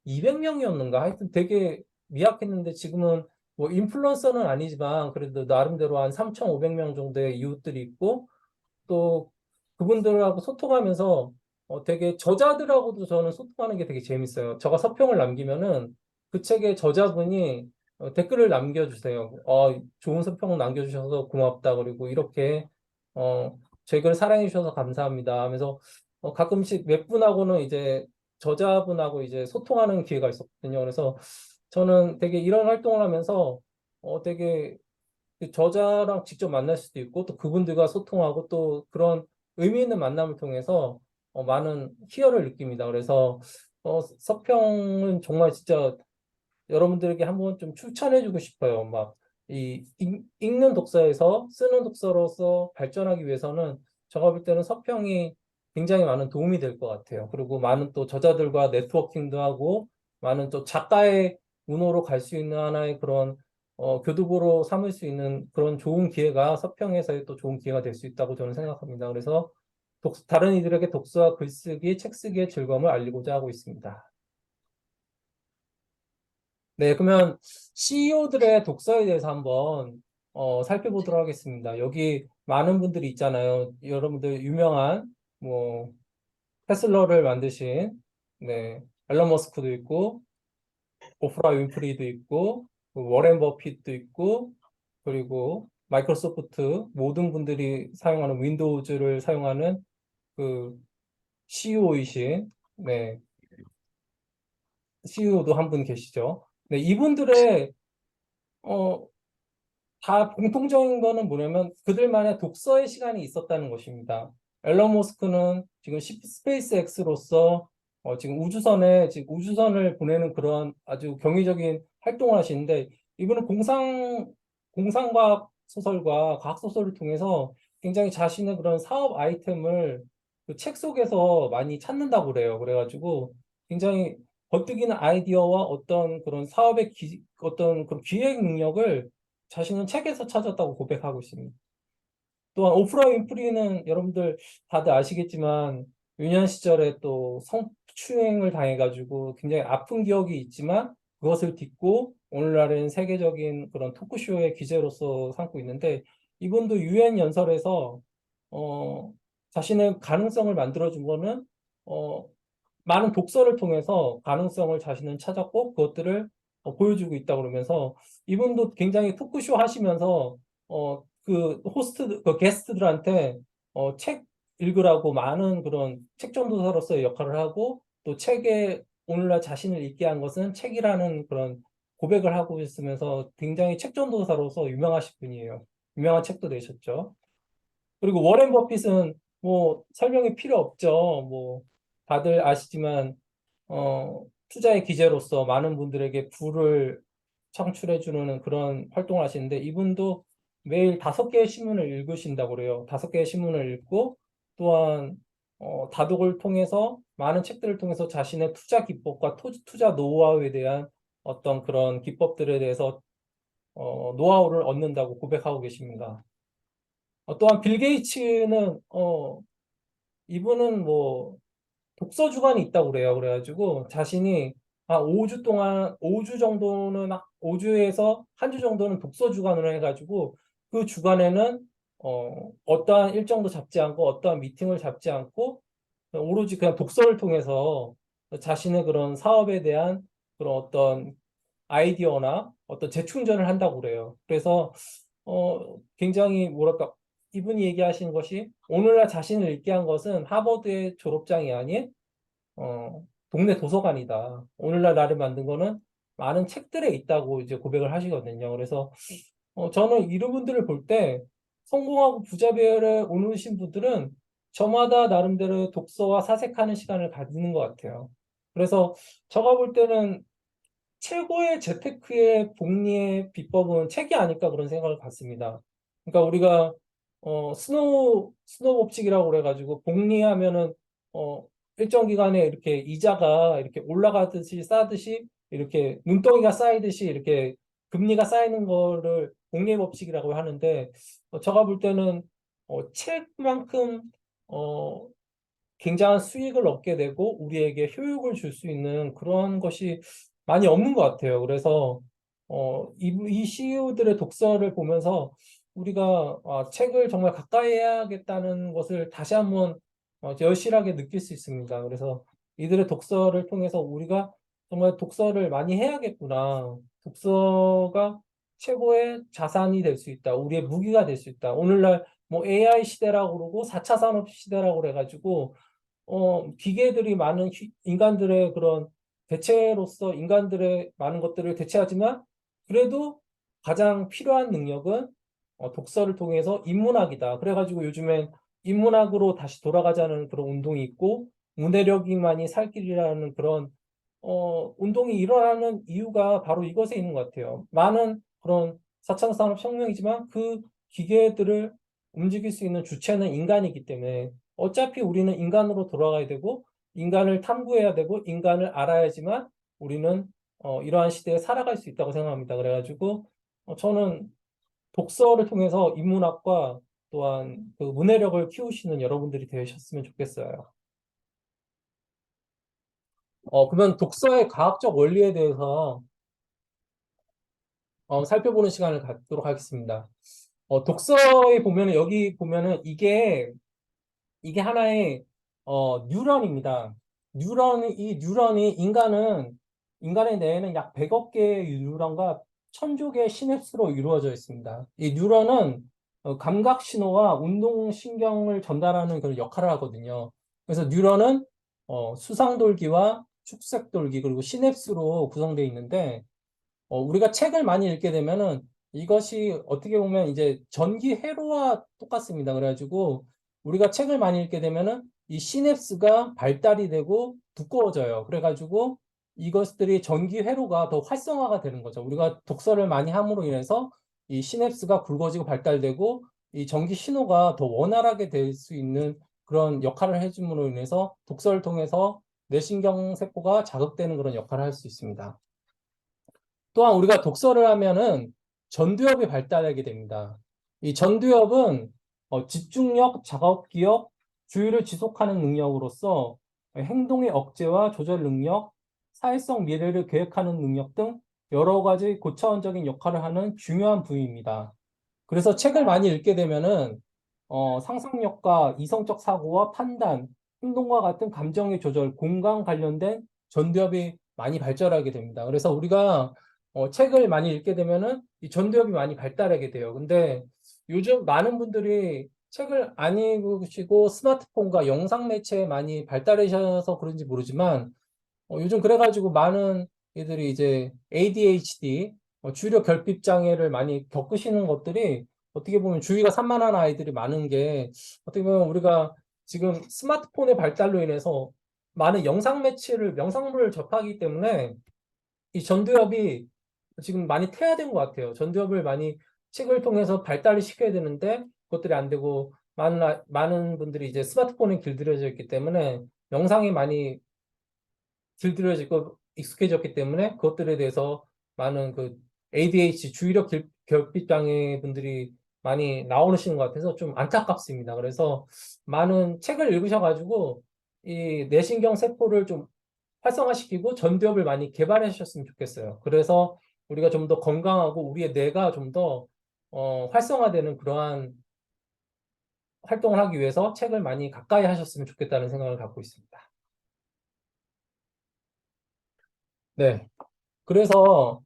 200명이었는가 하여튼 되게 미약했는데 지금은 뭐 인플루언서는 아니지만 그래도 나름대로 한 3,500명 정도의 이웃들이 있고 또 그분들하고 소통하면서 되게 저자들하고도 저는 소통하는 게 되게 재밌어요. 제가 서평을 남기면은 그 책의 저자분이 댓글을 남겨주세요. 좋은 서평 남겨주셔서 고맙다. 그리고 이렇게 제 글 사랑해 주셔서 감사합니다 하면서 가끔씩 몇 분하고는 이제 저자분하고 이제 소통하는 기회가 있었거든요. 그래서 저는 되게 이런 활동을 하면서 되게 그 저자랑 직접 만날 수도 있고 또 그분들과 소통하고 또 그런 의미 있는 만남을 통해서 많은 희열을 느낍니다. 그래서 서평은 정말 진짜 여러분들에게 한번 좀 추천해주고 싶어요. 막 읽는 독서에서 쓰는 독서로서 발전하기 위해서는 제가 볼 때는 서평이 굉장히 많은 도움이 될 것 같아요. 그리고 많은 또 저자들과 네트워킹도 하고 많은 또 작가의 문호로 갈 수 있는 하나의 그런 교두보로 삼을 수 있는 그런 좋은 기회가 서평에서의 또 좋은 기회가 될 수 있다고 저는 생각합니다. 그래서 다른 이들에게 독서와 글쓰기, 책쓰기의 즐거움을 알리고자 하고 있습니다. 네, 그러면 CEO들의 독서에 대해서 한번 살펴보도록 하겠습니다. 여기 많은 분들이 있잖아요. 여러분들 유명한 뭐 테슬라를 만드신 앨런 머스크도 있고 오프라 윈프리도 있고 워렌 버핏도 있고 그리고 마이크로소프트 모든 분들이 사용하는 윈도우즈를 사용하는 그 CEO이신 CEO도 한 분 계시죠. 네, 이분들의 어, 다 공통적인 거는 뭐냐면 그들만의 독서의 시간이 있었다는 것입니다. 앨런 머스크는 지금 스페이스 X로서 지금 우주선을 보내는 그런 아주 경이적인 활동을 하시는데 이분은 공상과학 소설과 과학 소설을 통해서 굉장히 자신의 그런 사업 아이템을 그 책 속에서 많이 찾는다고 그래요. 그래가지고 굉장히 겉뜨기는 아이디어와 어떤 그런 사업의 어떤 그런 기획 능력을 자신은 책에서 찾았다고 고백하고 있습니다. 또한 오프라 윈프리는 여러분들 다들 아시겠지만 유년 시절에 또 성추행을 당해가지고 굉장히 아픈 기억이 있지만 그것을 딛고 오늘날은 세계적인 그런 토크쇼의 기재로서 삼고 있는데 이분도 유엔 연설에서 어, 자신의 가능성을 만들어준 거는 어, 많은 독서를 통해서 가능성을 자신은 찾았고 그것들을 보여주고 있다 그러면서 이분도 굉장히 토크쇼 하시면서 그 게스트들한테 책 읽으라고 많은 그런 책전도사로서의 역할을 하고 또 책에 오늘날 자신을 읽게 한 것은 책이라는 그런 고백을 하고 있으면서 굉장히 책전도사로서 유명하신 분이에요. 유명한 책도 내셨죠. 그리고 워렌 버핏은 뭐 설명이 필요 없죠. 뭐 다들 아시지만 투자의 기재로서 많은 분들에게 부를 창출해주는 그런 활동을 하시는데 이분도 매일 5개의 신문을 읽으신다고 그래요. 5개의 신문을 읽고 또한 다독을 통해서 많은 책들을 통해서 자신의 투자 기법과 투자 노하우에 대한 어떤 그런 기법들에 대해서 노하우를 얻는다고 고백하고 계십니다. 또한 빌 게이츠는 이분은 뭐 독서 주간이 있다고 그래요. 그래가지고 자신이 5주 동안 5주 정도는 5주에서 한 주 정도는 독서 주간으로 해가지고 그 주간에는 어떠한 일정도 잡지 않고 어떠한 미팅을 잡지 않고 오로지 그냥 독서를 통해서 자신의 그런 사업에 대한 그런 어떤 아이디어나 어떤 재충전을 한다고 그래요. 그래서 굉장히 뭐랄까 이분이 얘기하신 것이 오늘날 자신을 읽게 한 것은 하버드의 졸업장이 아닌 동네 도서관이다. 오늘날 나를 만든 거는 많은 책들에 있다고 이제 고백을 하시거든요. 그래서 저는 이런 분들을 볼 때 성공하고 부자 배열에 오르신 분들은 저마다 나름대로 독서와 사색하는 시간을 가지는 것 같아요. 그래서 제가 볼 때는 최고의 재테크의 복리의 비법은 책이 아닐까 그런 생각을 갖습니다. 그러니까 우리가 스노우 법칙이라고 그래가지고 복리하면은 어, 일정 기간에 이렇게 이자가 이렇게 올라가듯이 쌓듯이 이렇게 눈덩이가 쌓이듯이 이렇게 금리가 쌓이는 거를 복리의 법칙이라고 하는데 제가 볼 때는 책만큼 어, 굉장한 수익을 얻게 되고 우리에게 효용을 줄 수 있는 그런 것이 많이 없는 것 같아요. 그래서 이 CEO들의 독서를 보면서 우리가 책을 정말 가까이 해야겠다는 것을 다시 한번 여실하게 느낄 수 있습니다. 그래서 이들의 독서를 통해서 우리가 정말 독서를 많이 해야겠구나. 독서가 최고의 자산이 될 수 있다. 우리의 무기가 될 수 있다. 오늘날 뭐 AI 시대라고 그러고 4차 산업 시대라고 그래가지고 기계들이 많은 인간들의 그런 대체로서 인간들의 많은 것들을 대체하지만 그래도 가장 필요한 능력은 독서를 통해서 인문학이다. 그래가지고 요즘엔 인문학으로 다시 돌아가자는 그런 운동이 있고 문해력이만이 살 길이라는 그런 운동이 일어나는 이유가 바로 이것에 있는 것 같아요. 많은 그런 4차 산업혁명이지만 그 기계들을 움직일 수 있는 주체는 인간이기 때문에 어차피 우리는 인간으로 돌아가야 되고 인간을 탐구해야 되고 인간을 알아야지만 우리는 이러한 시대에 살아갈 수 있다고 생각합니다. 그래가지고 저는 독서를 통해서 인문학과 또한 그 문해력을 키우시는 여러분들이 되셨으면 좋겠어요. 그러면 독서의 과학적 원리에 대해서 살펴보는 시간을 갖도록 하겠습니다. 독서에 보면은 여기 보면은 이게 하나의 뉴런입니다. 이 뉴런이 인간의 뇌에는 약 100억 개의 뉴런과 1000조 개의 시냅스로 이루어져 있습니다. 이 뉴런은 감각 신호와 운동 신경을 전달하는 그런 역할을 하거든요. 그래서 뉴런은 수상돌기와 축색돌기 그리고 시냅스로 구성되어 있는데 우리가 책을 많이 읽게 되면은 이것이 어떻게 보면 이제 전기 회로와 똑같습니다. 그래가지고 우리가 책을 많이 읽게 되면은 이 시냅스가 발달이 되고 두꺼워져요. 그래가지고 이것들이 전기 회로가 더 활성화가 되는 거죠. 우리가 독서를 많이 함으로 인해서 이 시냅스가 굵어지고 발달되고 이 전기 신호가 더 원활하게 될 수 있는 그런 역할을 해줌으로 인해서 독서를 통해서 뇌신경 세포가 자극되는 그런 역할을 할 수 있습니다. 또한 우리가 독서를 하면은 전두엽이 발달하게 됩니다. 이 전두엽은 집중력, 작업 기억, 주의를 지속하는 능력으로서 행동의 억제와 조절 능력, 사회성 미래를 계획하는 능력 등 여러 가지 고차원적인 역할을 하는 중요한 부위입니다. 그래서 책을 많이 읽게 되면은 상상력과 이성적 사고와 판단, 행동과 같은 감정의 조절, 공감 관련된 전두엽이 많이 발달하게 됩니다. 그래서 우리가 책을 많이 읽게 되면은 이 전두엽이 많이 발달하게 돼요. 근데 요즘 많은 분들이 책을 안 읽으시고 스마트폰과 영상 매체에 많이 발달하셔서 그런지 모르지만 요즘 그래가지고 많은 애들이 이제 ADHD, 주의력 결핍 장애를 많이 겪으시는 것들이 어떻게 보면 주의가 산만한 아이들이 많은 게 어떻게 보면 우리가 지금 스마트폰의 발달로 인해서 많은 영상물을 접하기 때문에 이 전두엽이 지금 많이 퇴화된 것 같아요. 전두엽을 많이 책을 통해서 발달을 시켜야 되는데 그것들이 안 되고 많은 분들이 이제 스마트폰에 길들여져 있기 때문에 영상이 많이 길들여지고 익숙해졌기 때문에 그것들에 대해서 많은 그 ADHD 주의력 결핍 장애 분들이 많이 나오시는 것 같아서 좀 안타깝습니다. 그래서 많은 책을 읽으셔가지고 이 뇌신경 세포를 좀 활성화시키고 전두엽을 많이 개발하셨으면 좋겠어요. 그래서 우리가 좀 더 건강하고 우리의 뇌가 좀 더 활성화되는 그러한 활동을 하기 위해서 책을 많이 가까이 하셨으면 좋겠다는 생각을 갖고 있습니다. 네. 그래서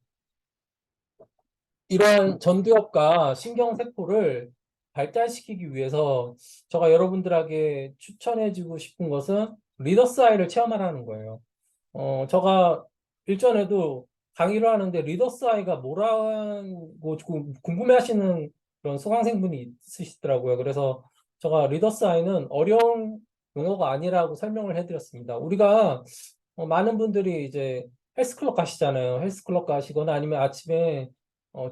이러한 전두엽과 신경세포를 발달시키기 위해서 제가 여러분들에게 추천해주고 싶은 것은 리더스 아이를 체험하라는 거예요. 제가 일전에도 강의를 하는데 리더스 아이가 뭐라고 궁금해하시는 그런 수강생분이 있으시더라고요. 그래서 제가 리더스 아이는 어려운 용어가 아니라고 설명을 해드렸습니다. 우리가 많은 분들이 이제 헬스클럽 가시잖아요. 헬스클럽 가시거나 아니면 아침에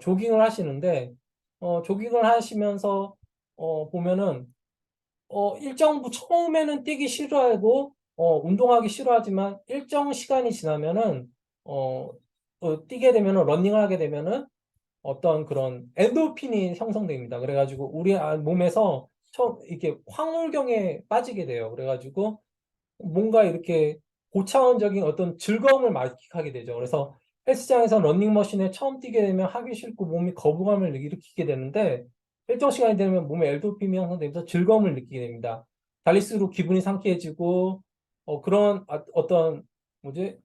조깅을 하시는데 조깅을 하시면서 보면은 처음에는 뛰기 싫어하고 운동하기 싫어하지만 일정 시간이 지나면은 뛰게 되면은 러닝을 하게 되면은 어떤 그런 엔도르핀이 형성됩니다. 그래가지고 우리 몸에서 이렇게 황홀경에 빠지게 돼요. 그래가지고 뭔가 이렇게 고차원적인 어떤 즐거움을 만끽하게 되죠. 그래서 헬스장에서 러닝머신에 처음 뛰게 되면 하기 싫고 몸이 거부감을 일으키게 되는데 일정 시간이 되면 몸에 엔도르핀이 형성되면서 즐거움을 느끼게 됩니다. 달릴수록 기분이 상쾌해지고 그런 어떤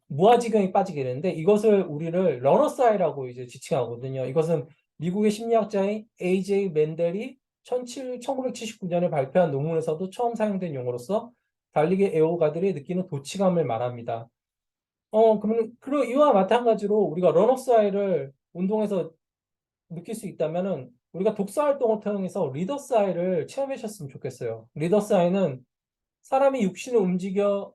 무아지경에 빠지게 되는데 이것을 우리를 러너스 하이라고 이제 지칭하거든요. 이것은 미국의 심리학자인 AJ 맨델이 1979년에 발표한 논문에서도 처음 사용된 용어로서 달리기 애호가들이 느끼는 도취감을 말합니다. 그럼 이와 마찬가지로 우리가 러너스 하이를 운동에서 느낄 수 있다면은 우리가 독서 활동을 통해서 리더스 하이를 체험하셨으면 좋겠어요. 리더스 하이는 사람이 육신을 움직여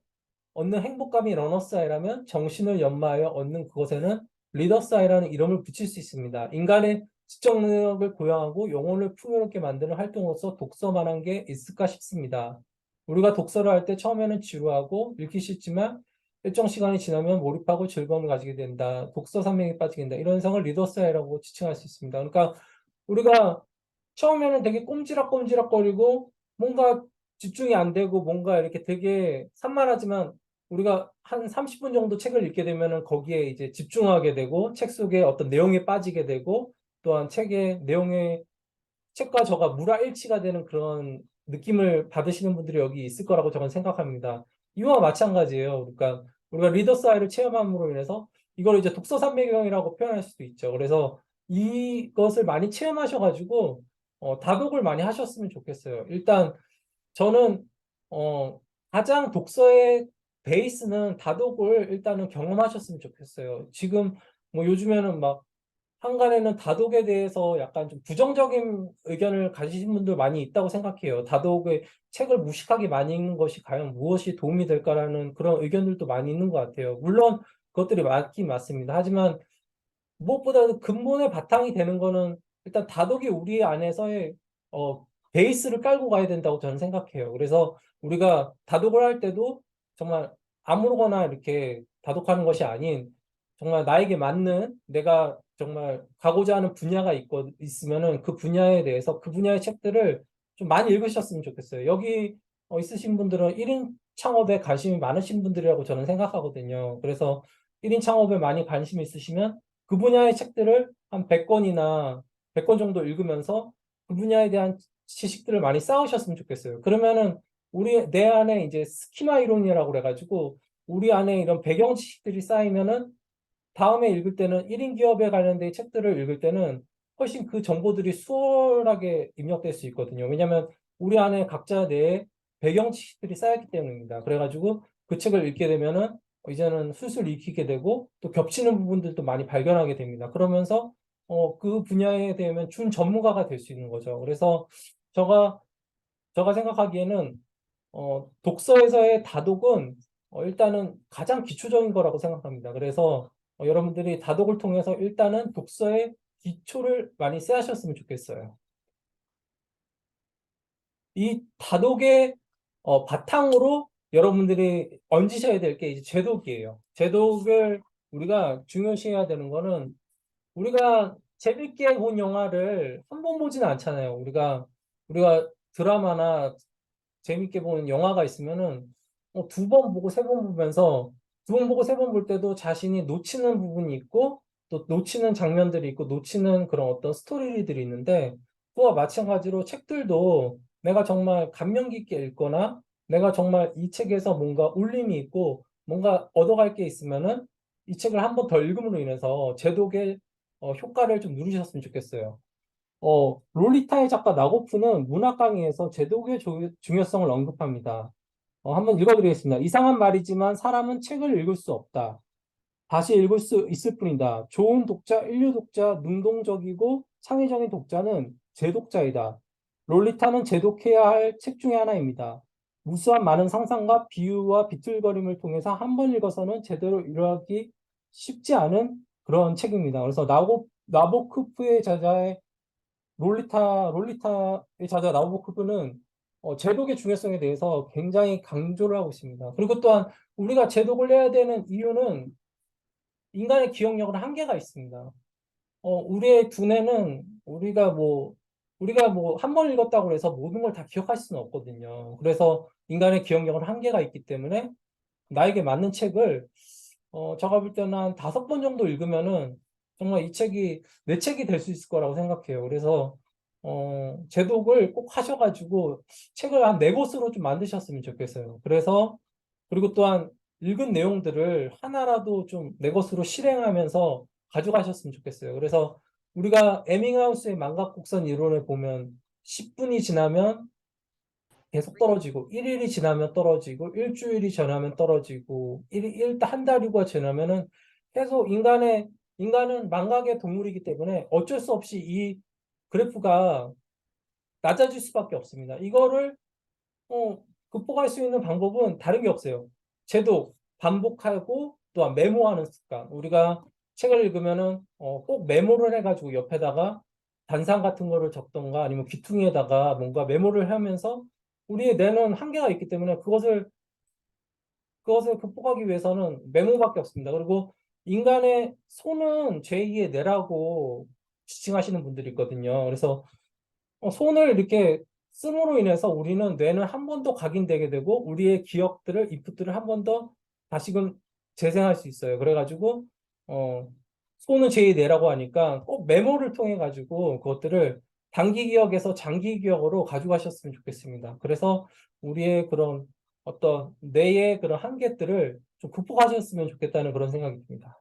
얻는 행복감이 러너스 하이라면 정신을 연마하여 얻는 그것에는 리더스 하이라는 이름을 붙일 수 있습니다. 인간의 지적 능력을 고양하고 영혼을 풍요롭게 만드는 활동으로서 독서만한 게 있을까 싶습니다. 우리가 독서를 할 때 처음에는 지루하고 읽기 싫지만 일정 시간이 지나면 몰입하고 즐거움을 가지게 된다. 독서 산맥에 빠지게 된다. 이런 성을 리더스 하이라고 지칭할 수 있습니다. 그러니까 우리가 처음에는 되게 꼼지락꼼지락거리고 뭔가 집중이 안 되고 뭔가 이렇게 되게 산만하지만 우리가 한 30분 정도 책을 읽게 되면은 거기에 이제 집중하게 되고 책 속에 어떤 내용에 빠지게 되고 또한 책의 내용에 책과 저가 물화일치가 되는 그런 느낌을 받으시는 분들이 여기 있을 거라고 저는 생각합니다. 이와 마찬가지예요. 그러니까 우리가 리더스 아이를 체험함으로 인해서 이걸 이제 독서 산매경이라고 표현할 수도 있죠. 그래서 이것을 많이 체험하셔가지고 다독을 많이 하셨으면 좋겠어요. 일단 저는 가장 독서의 베이스는 다독을 일단은 경험하셨으면 좋겠어요. 지금 뭐 요즘에는 막 한간에는 다독에 대해서 약간 좀 부정적인 의견을 가지신 분들 많이 있다고 생각해요. 다독의 책을 무식하게 많이 읽는 것이 과연 무엇이 도움이 될까라는 그런 의견들도 많이 있는 것 같아요. 물론 그것들이 맞긴 맞습니다. 하지만 무엇보다도 근본의 바탕이 되는 거는 일단 다독이 우리 안에서의 베이스를 깔고 가야 된다고 저는 생각해요. 그래서 우리가 다독을 할 때도 정말 아무거나 이렇게 다독하는 것이 아닌 정말 나에게 맞는 내가 정말 가고자 하는 분야가 있으면은 그 분야에 대해서 그 분야의 책들을 좀 많이 읽으셨으면 좋겠어요. 여기 있으신 분들은 1인 창업에 관심이 많으신 분들이라고 저는 생각하거든요. 그래서 1인 창업에 많이 관심이 있으시면 그 분야의 책들을 한 100권이나 100권 정도 읽으면서 그 분야에 대한 지식들을 많이 쌓으셨으면 좋겠어요. 그러면은 내 안에 이제 스키마 이론이라고 그래가지고 우리 안에 이런 배경 지식들이 쌓이면은 다음에 읽을 때는 1인 기업에 관련된 책들을 읽을 때는 훨씬 그 정보들이 수월하게 입력될 수 있거든요. 왜냐하면 우리 안에 각자 내 배경 지식들이 쌓였기 때문입니다. 그래가지고 그 책을 읽게 되면은 이제는 술술 읽히게 되고 또 겹치는 부분들도 많이 발견하게 됩니다. 그러면서 그 분야에 대한 준 전문가가 될 수 있는 거죠. 그래서 제가 생각하기에는 독서에서의 다독은 일단은 가장 기초적인 거라고 생각합니다. 그래서 여러분들이 다독을 통해서 일단은 독서의 기초를 많이 쌓으셨으면 좋겠어요. 이 다독의 바탕으로 여러분들이 얹으셔야 될 게 이제 제독이에요. 제독을 우리가 중요시해야 되는 거는 우리가 재밌게 본 영화를 한 번 보지는 않잖아요. 우리가 드라마나 재밌게 보는 영화가 있으면은 두 번 보고 세 번 보면서 두 번 보고 세 번 볼 때도 자신이 놓치는 부분이 있고 또 놓치는 장면들이 있고 놓치는 그런 어떤 스토리들이 있는데 그와 마찬가지로 책들도 내가 정말 감명 깊게 읽거나 내가 정말 이 책에서 뭔가 울림이 있고 뭔가 얻어갈 게 있으면은 이 책을 한 번 더 읽음으로 인해서 제독의 효과를 좀 누리셨으면 좋겠어요. 롤리타의 작가 나고프는 문학 강의에서 제독의 중요성을 언급합니다. 한번 읽어드리겠습니다. 이상한 말이지만 사람은 책을 읽을 수 없다. 다시 읽을 수 있을 뿐이다. 좋은 독자, 인류 독자, 능동적이고 창의적인 독자는 제독자이다. 롤리타는 제독해야 할 책 중에 하나입니다. 무수한 많은 상상과 비유와 비틀거림을 통해서 한 번 읽어서는 제대로 이해하기 쉽지 않은 그런 책입니다. 그래서 나보코프의 저자의 롤리타의 저자 나보코프는 제독의 중요성에 대해서 굉장히 강조를 하고 있습니다. 그리고 또한 우리가 제독을 해야 되는 이유는 인간의 기억력은 한계가 있습니다. 우리의 두뇌는 우리가 한 번 읽었다고 해서 모든 걸 다 기억할 수는 없거든요. 그래서 인간의 기억력은 한계가 있기 때문에 나에게 맞는 책을 제가 볼 때는 한 5번 정도 읽으면은 정말 이 책이 내 책이 될 수 있을 거라고 생각해요. 그래서 제독을 꼭 하셔가지고 책을 한 4권으로 좀 만드셨으면 좋겠어요. 그리고 또한 읽은 내용들을 하나라도 좀 4권으로 실행하면서 가져가셨으면 좋겠어요. 그래서 우리가 에밍하우스의 만각곡선 이론을 보면 10분이 지나면 계속 떨어지고 1일이 지나면 떨어지고 일주일이 지나면 떨어지고 한 달이가 지나면은 계속 인간은 망각의 동물이기 때문에 어쩔 수 없이 이 그래프가 낮아질 수밖에 없습니다. 이거를 어, 극복할 수 있는 방법은 다른 게 없어요. 제독, 반복하고 또한 메모하는 습관. 우리가 책을 읽으면은 꼭 메모를 해가지고 옆에다가 단상 같은 거를 적던가 아니면 귀퉁이에다가 뭔가 메모를 하면서 우리의 뇌는 한계가 있기 때문에 그것을 극복하기 위해서는 메모밖에 없습니다. 그리고 인간의 손은 제2의 뇌라고 지칭하시는 분들이 있거든요. 그래서 손을 이렇게 씀으로 인해서 우리는 뇌는 한 번 더 각인되게 되고 우리의 기억들을, 인풋들을 한 번 더 다시금 재생할 수 있어요. 그래가지고 어, 손은 제2의 뇌라고 하니까 꼭 메모를 통해 가지고 그것들을 단기 기억에서 장기 기억으로 가져가셨으면 좋겠습니다. 그래서 우리의 그런 어떤 뇌의 그런 한계들을 좀 극복하셨으면 좋겠다는 그런 생각이 듭니다.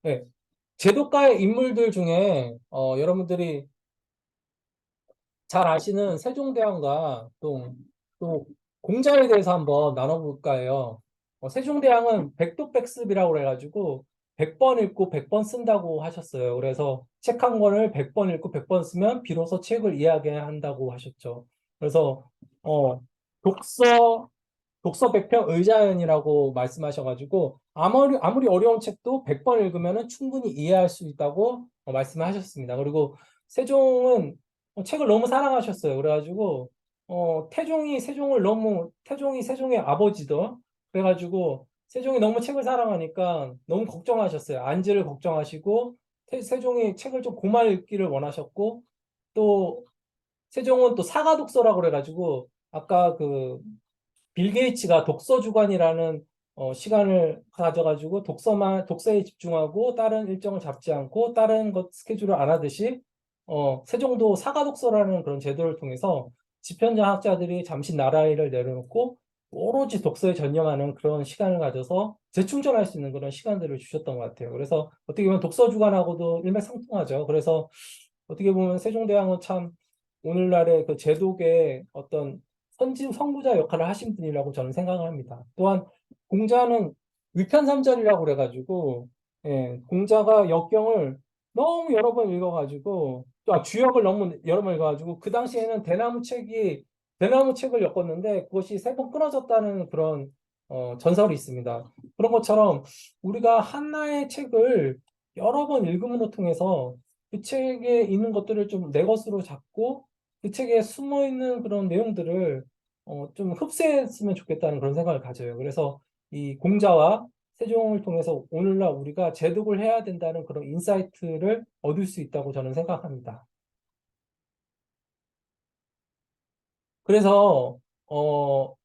네. 제독가의 인물들 중에 여러분들이 잘 아시는 세종대왕과 또 공자에 대해서 한번 나눠볼까 해요. 세종대왕은 백독백습이라고 해가지고 100번 읽고 100번 쓴다고 하셨어요. 그래서 책 한 권을 100번 읽고 100번 쓰면 비로소 책을 이해하게 한다고 하셨죠. 그래서 독서 독서백평 의자연이라고 말씀하셔가지고 아무리 어려운 책도 100번 읽으면 충분히 이해할 수 있다고 말씀을 하셨습니다. 그리고 세종은 책을 너무 사랑하셨어요. 그래가지고 태종이 세종의 아버지도 그래가지고 세종이 너무 책을 사랑하니까 너무 걱정하셨어요. 안지를 걱정하시고 세종이 책을 좀 고말 읽기를 원하셨고 또 세종은 또 사가독서라고 그래가지고 아까 빌 게이츠가 독서 주간이라는 시간을 가져가지고 독서에 집중하고 다른 일정을 잡지 않고 다른 것 스케줄을 안 하듯이 세종도 사가 독서라는 그런 제도를 통해서 집현전 학자들이 잠시 나라일을 내려놓고 오로지 독서에 전념하는 그런 시간을 가져서 재충전할 수 있는 그런 시간들을 주셨던 것 같아요. 그래서 어떻게 보면 독서 주간하고도 일맥상통하죠. 그래서 어떻게 보면 세종대왕은 참 오늘날의 그 제독의 어떤 선구자 역할을 하신 분이라고 저는 생각을 합니다. 또한 공자는 위편삼절이라고 그래가지고 공자가 역경을 너무 여러 번 읽어가지고 또 주역을 너무 여러 번 읽어가지고 그 당시에는 대나무 책을 엮었는데 그것이 3번 끊어졌다는 그런 전설이 있습니다. 그런 것처럼 우리가 하나의 책을 여러 번 읽음으로 통해서 그 책에 있는 것들을 좀 내 것으로 잡고 그 책에 숨어 있는 그런 내용들을 좀 흡수했으면 좋겠다는 그런 생각을 가져요. 그래서 이 공자와 세종을 통해서 오늘날 우리가 제독을 해야 된다는 그런 인사이트를 얻을 수 있다고 저는 생각합니다. 그래서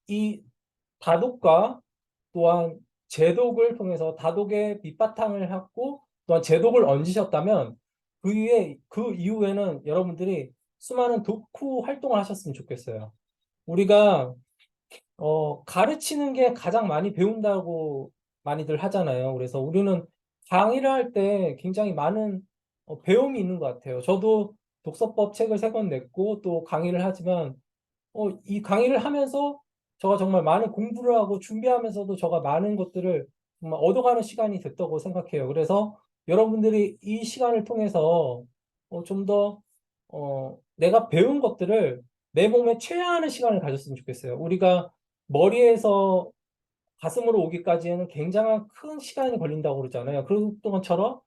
이 다독과 또한 제독을 통해서 다독의 밑바탕을 하고 또한 제독을 얹으셨다면 그 이후에는 여러분들이 수많은 독후 활동을 하셨으면 좋겠어요. 우리가 가르치는 게 가장 많이 배운다고 많이들 하잖아요. 그래서 우리는 강의를 할 때 굉장히 많은 배움이 있는 것 같아요. 저도 독서법 책을 3권 냈고 또 강의를 하지만 이 강의를 하면서 제가 정말 많은 공부를 하고 준비하면서도 제가 많은 것들을 정말 얻어가는 시간이 됐다고 생각해요. 그래서 여러분들이 이 시간을 통해서 좀 더 내가 배운 것들을 내 몸에 체화하는 시간을 가졌으면 좋겠어요. 우리가 머리에서 가슴으로 오기까지는 굉장한 큰 시간이 걸린다고 그러잖아요. 그런 것처럼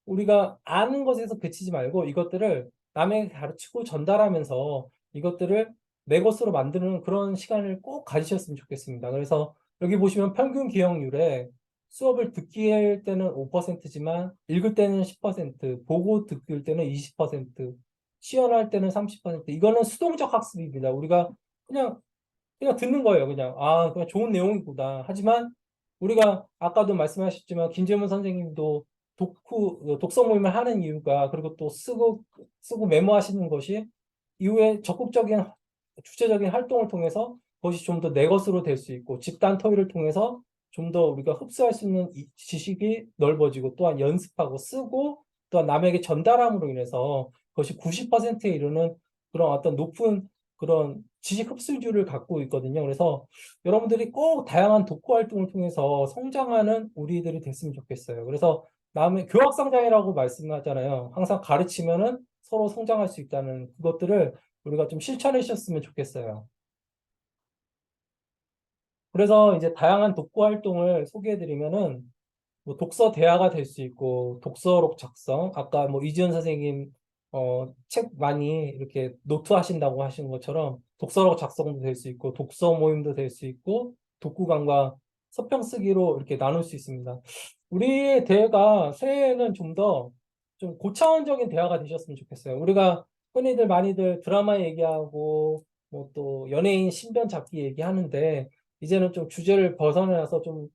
우리가 아는 것에서 그치지 말고 이것들을 남에게 가르치고 전달하면서 이것들을 내 것으로 만드는 그런 시간을 꼭 가지셨으면 좋겠습니다. 그래서 여기 보시면 평균 기억률에 수업을 듣기 할 때는 5%지만 읽을 때는 10%, 보고 듣기 때는 20%, 시연할 때는 30%. 이거는 수동적 학습입니다. 우리가 그냥 듣는 거예요. 그냥 좋은 내용이구나. 하지만 우리가 아까도 말씀하셨지만 김재문 선생님도 독서 모임을 하는 이유가, 그리고 또 쓰고 메모하시는 것이 이후에 적극적인 주체적인 활동을 통해서 그것이 좀 더 내 것으로 될 수 있고, 집단 토의를 통해서 좀 더 우리가 흡수할 수 있는 이 지식이 넓어지고, 또한 연습하고 쓰고 또한 남에게 전달함으로 인해서 그것이 90%에 이르는 그런 어떤 높은 그런 지식 흡수율을 갖고 있거든요. 그래서 여러분들이 꼭 다양한 독후 활동을 통해서 성장하는 우리들이 됐으면 좋겠어요. 그래서 남의 교학성장이라고 말씀하잖아요. 항상 가르치면은 서로 성장할 수 있다는 그것들을 우리가 좀 실천해 주셨으면 좋겠어요. 그래서 이제 다양한 독후 활동을 소개해 드리면은 뭐 독서 대화가 될 수 있고, 독서록 작성, 아까 뭐 이지은 선생님 책 많이 이렇게 노트 하신다고 하신 것처럼 독서록 작성도 될 수 있고, 독서 모임도 될 수 있고, 독후감과 서평 쓰기로 이렇게 나눌 수 있습니다. 우리의 대화가 새해에는 좀 더 좀 고차원적인 대화가 되셨으면 좋겠어요. 우리가 흔히들 많이들 드라마 얘기하고 뭐 또 연예인 신변 잡기 얘기하는데, 이제는 좀 주제를 벗어나서 좀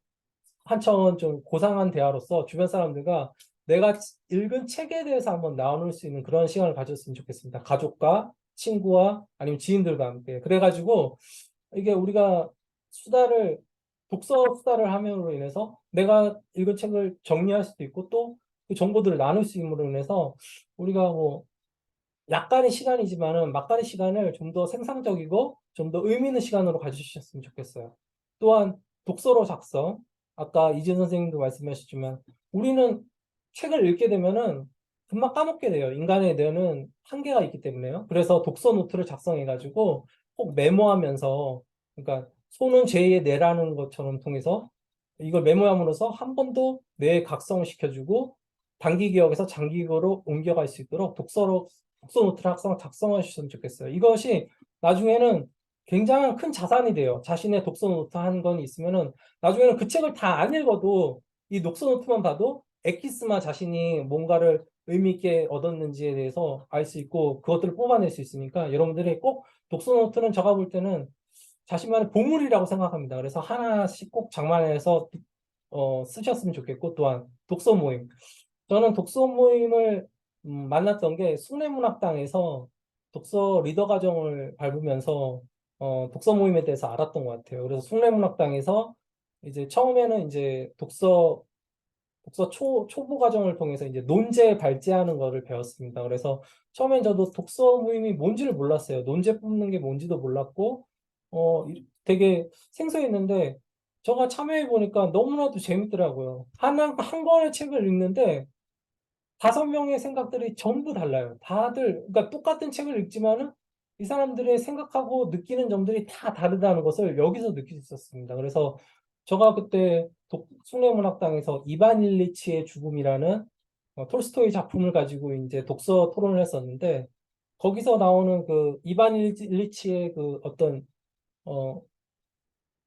한차원 좀 고상한 대화로서 주변 사람들과 내가 읽은 책에 대해서 한번 나눌 수 있는 그런 시간을 가졌으면 좋겠습니다. 가족과 친구와 아니면 지인들과 함께. 그래가지고 이게 우리가 독서 수다를 함으로 인해서 내가 읽은 책을 정리할 수도 있고, 또 그 정보들을 나눌 수 있음으로 인해서 우리가 뭐 약간의 시간이지만은 막간의 시간을 좀 더 생산적이고 좀 더 의미 있는 시간으로 가주셨으면 좋겠어요. 또한 독서로 작성. 아까 이진 선생님도 말씀하셨지만 우리는 책을 읽게 되면은 금방 까먹게 돼요. 인간의 뇌는 한계가 있기 때문에요. 그래서 독서 노트를 작성해가지고 꼭 메모하면서, 그러니까 손은 제2의 뇌라는 것처럼 통해서 이걸 메모함으로써 한 번 더 뇌에 각성을 시켜주고 단기 기억에서 장기 기억으로 옮겨갈 수 있도록 독서 노트를 항상 작성하셨으면 좋겠어요. 이것이 나중에는 굉장한 큰 자산이 돼요. 자신의 독서 노트 한 건 있으면은 나중에는 그 책을 다 안 읽어도 이 독서 노트만 봐도 엑기스만 자신이 뭔가를 의미 있게 얻었는지에 대해서 알 수 있고 그것들을 뽑아낼 수 있으니까, 여러분들이 꼭 독서 노트는 제가 볼 때는 자신만의 보물이라고 생각합니다. 그래서 하나씩 꼭 장만해서 쓰셨으면 좋겠고, 또한 독서 모임. 저는 독서 모임을 만났던 게 숭례문학당에서 독서 리더 과정을 밟으면서 독서 모임에 대해서 알았던 것 같아요. 그래서 숭례문학당에서 이제 처음에는 이제 독서 초보 과정을 통해서 이제 논제 발제하는 거를 배웠습니다. 그래서 처음엔 저도 독서 모임이 뭔지를 몰랐어요. 논제 뽑는 게 뭔지도 몰랐고, 되게 생소했는데, 제가 참여해 보니까 너무나도 재밌더라고요. 한 권의 책을 읽는데 5명의 생각들이 전부 달라요. 그러니까 똑같은 책을 읽지만은 이 사람들의 생각하고 느끼는 점들이 다 다르다는 것을 여기서 느낄 수 있었습니다. 그래서 제가 그때 숭례문학당에서 이반 일리치의 죽음이라는 톨스토이 작품을 가지고 이제 독서 토론을 했었는데, 거기서 나오는 그 이반 일리치의 그 어떤 어,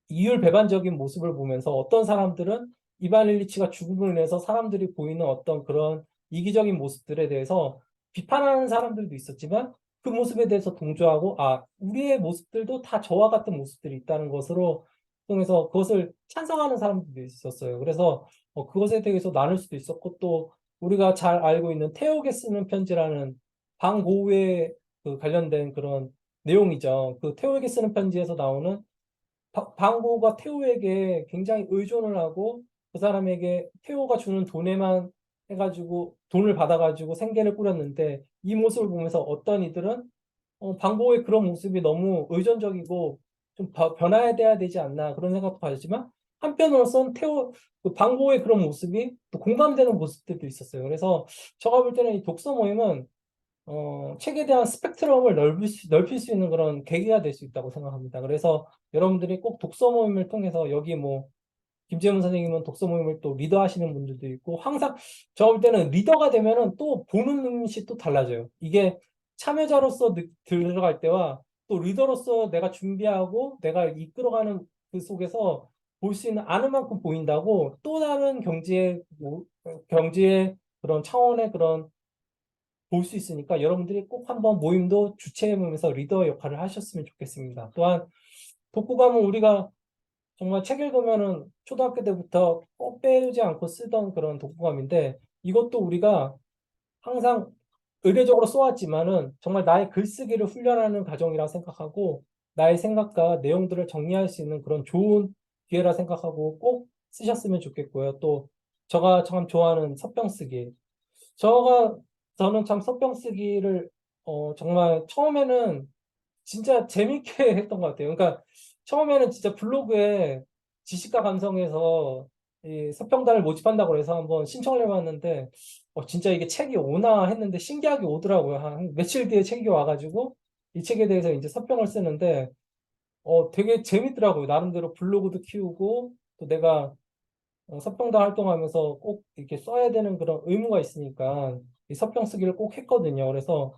이율배반적인 모습을 보면서 어떤 사람들은 이반 일리치가 죽음으로 인해서 사람들이 보이는 어떤 그런 이기적인 모습들에 대해서 비판하는 사람들도 있었지만, 그 모습에 대해서 동조하고 우리의 모습들도 다 저와 같은 모습들이 있다는 것으로 통해서 그것을 찬성하는 사람들도 있었어요. 그래서 그것에 대해서 나눌 수도 있었고, 또 우리가 잘 알고 있는 태옥에 쓰는 편지라는 방고우에 그 관련된 그런 내용이죠. 그 태옥에 쓰는 편지에서 나오는 방고우가 태호에게 굉장히 의존을 하고 그 사람에게 태호가 주는 돈에만 해가지고 돈을 받아가지고 생계를 꾸렸는데 이 모습을 보면서 어떤 이들은 방고우의 그런 모습이 너무 의존적이고 좀 변화해야 되지 않나 그런 생각도 가지지만 한편으로선 그 방고우의 그런 모습이 또 공감되는 모습들도 있었어요. 그래서 제가 볼 때는 이 독서 모임은 책에 대한 스펙트럼을 넓힐 수 있는 그런 계기가 될 수 있다고 생각합니다. 그래서 여러분들이 꼭 독서 모임을 통해서 여기 뭐 김재문 선생님은 독서 모임을 또 리더하시는 분들도 있고 항상 제가 볼 때는 리더가 되면은 또 보는 눈이 또 달라져요. 이게 참여자로서 들어갈 때와 또 리더로서 내가 준비하고 내가 이끌어가는 그 속에서 볼 수 있는 아는 만큼 보인다고 또 다른 경지의 그런 차원의 그런 볼 수 있으니까 여러분들이 꼭 한번 모임도 주최해 보면서 리더 역할을 하셨으면 좋겠습니다. 또한 독후감은 우리가 정말 책 읽으면은 초등학교 때부터 꼭 빼지 않고 쓰던 그런 독후감인데 이것도 우리가 항상 의례적으로 써왔지만은 정말 나의 글쓰기를 훈련하는 과정이라 생각하고 나의 생각과 내용들을 정리할 수 있는 그런 좋은 기회라 생각하고 꼭 쓰셨으면 좋겠고요. 또 제가 참 좋아하는 서평 쓰기. 저가 저는 참 서평 쓰기를 정말 처음에는 진짜 재밌게 했던 것 같아요. 그러니까 처음에는 진짜 블로그에 지식과 감성에서 이 서평단을 모집한다고 해서 한번 신청을 해봤는데 진짜 이게 책이 오나 했는데 신기하게 오더라고요. 한 며칠 뒤에 책이 와가지고 이 책에 대해서 이제 서평을 쓰는데 되게 재밌더라고요. 나름대로 블로그도 키우고 또 내가 서평단 활동하면서 꼭 이렇게 써야 되는 그런 의무가 있으니까 이 서평 쓰기를 꼭 했거든요. 그래서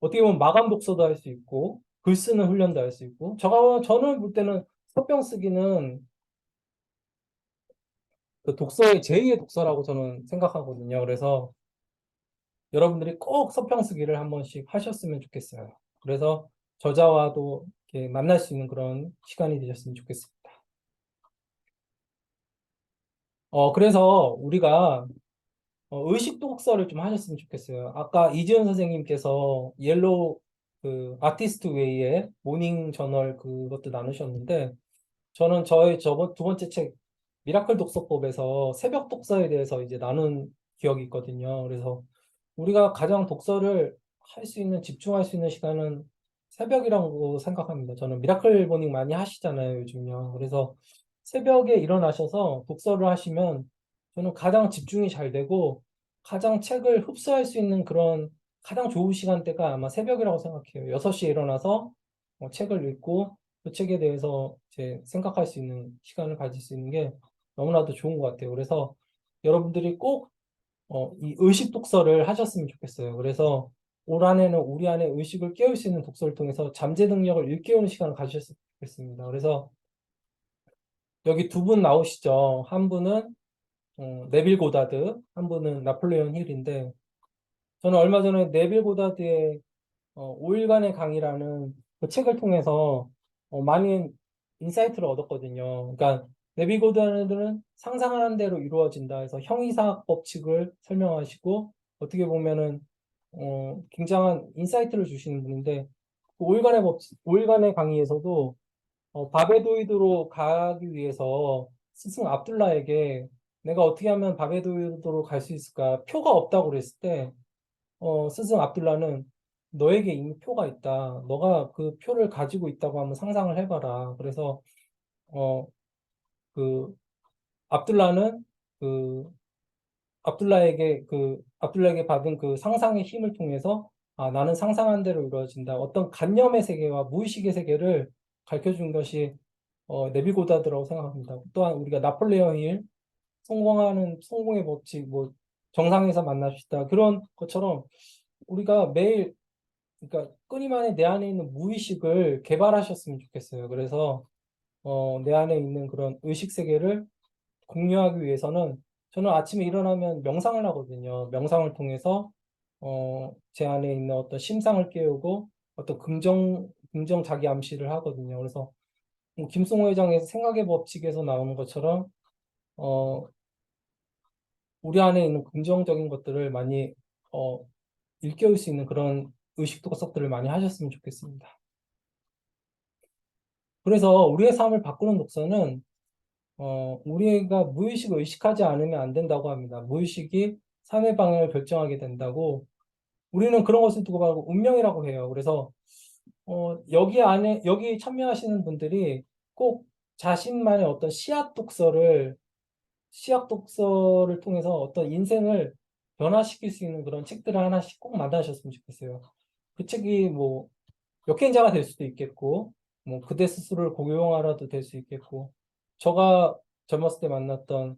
어떻게 보면 마감 독서도 할 수 있고 글 쓰는 훈련도 할 수 있고 저는 볼 때는 서평 쓰기는 그 독서의 제2의 독서라고 저는 생각하거든요. 그래서 여러분들이 꼭 서평 쓰기를 한 번씩 하셨으면 좋겠어요. 그래서 저자와도 이렇게 만날 수 있는 그런 시간이 되셨으면 좋겠습니다. 그래서 우리가 의식 독서를 좀 하셨으면 좋겠어요. 아까 이지은 선생님께서 옐로우 그 아티스트 웨이의 모닝 저널 그것도 나누셨는데 저는 저의 저번 두 번째 책 미라클 독서법에서 새벽 독서에 대해서 이제 나눈 기억이 있거든요. 그래서 우리가 가장 독서를 할 수 있는 집중할 수 있는 시간은 새벽이라고 생각합니다. 저는 미라클 모닝 많이 하시잖아요, 요즘요. 그래서 새벽에 일어나셔서 독서를 하시면 저는 가장 집중이 잘 되고 가장 책을 흡수할 수 있는 그런 가장 좋은 시간대가 아마 새벽이라고 생각해요. 6시에 일어나서 책을 읽고 그 책에 대해서 이제 생각할 수 있는 시간을 가질 수 있는 게 너무나도 좋은 것 같아요. 그래서 여러분들이 꼭 이 의식 독서를 하셨으면 좋겠어요. 그래서 올 한해는 우리 안에 의식을 깨울 수 있는 독서를 통해서 잠재 능력을 일깨우는 시간을 가지셨으면 좋겠습니다. 그래서 여기 두 분 나오시죠. 한 분은 네빌 고다드, 한 분은 나폴레온 힐인데 저는 얼마 전에 네빌 고다드의 5일간의 강의라는 그 책을 통해서 많은 인사이트를 얻었거든요. 그러니까 네빌 고다드는 상상하는 대로 이루어진다 해서 형이사학 법칙을 설명하시고 어떻게 보면은 굉장한 인사이트를 주시는 분인데 그 5일간의 강의에서도 바베도이드로 가기 위해서 스승 압둘라에게 내가 어떻게 하면 바베도이드로 갈 수 있을까? 표가 없다고 그랬을 때 스승 압둘라는 너에게 이미 표가 있다. 너가 그 표를 가지고 있다고 한번 상상을 해봐라. 그래서 어, 그 압둘라는 그 압둘라에게 받은 그 상상의 힘을 통해서 나는 상상한 대로 이루어진다. 어떤 관념의 세계와 무의식의 세계를 가르쳐 준 것이 네빌 고다드라고 생각합니다. 또한 우리가 나폴레옹 힐 성공의 법칙 뭐 정상에서 만납시다. 그런 것처럼 우리가 매일 그러니까 끊임없이 내 안에 있는 무의식을 개발하셨으면 좋겠어요. 그래서 내 안에 있는 그런 의식 세계를 공유하기 위해서는 저는 아침에 일어나면 명상을 하거든요. 명상을 통해서 제 안에 있는 어떤 심상을 깨우고 어떤 긍정 자기 암시를 하거든요. 그래서 김승호 회장의 생각의 법칙에서 나오는 것처럼 어, 우리 안에 있는 긍정적인 것들을 많이 일깨울 수 있는 그런 의식 독서들을 많이 하셨으면 좋겠습니다. 그래서 우리의 삶을 바꾸는 독서는 우리가 무의식을 의식하지 않으면 안 된다고 합니다. 무의식이 삶의 방향을 결정하게 된다고 우리는 그런 것을 두고 봐도 운명이라고 해요. 그래서 여기 참여하시는 분들이 꼭 자신만의 어떤 시약 독서를 통해서 어떤 인생을 변화시킬 수 있는 그런 책들을 하나씩 꼭 만드셨으면 좋겠어요. 그 책이 뭐 역행자가 될 수도 있겠고, 뭐 그대 스스로를 고용하라도 될 수 있겠고, 제가 젊었을 때 만났던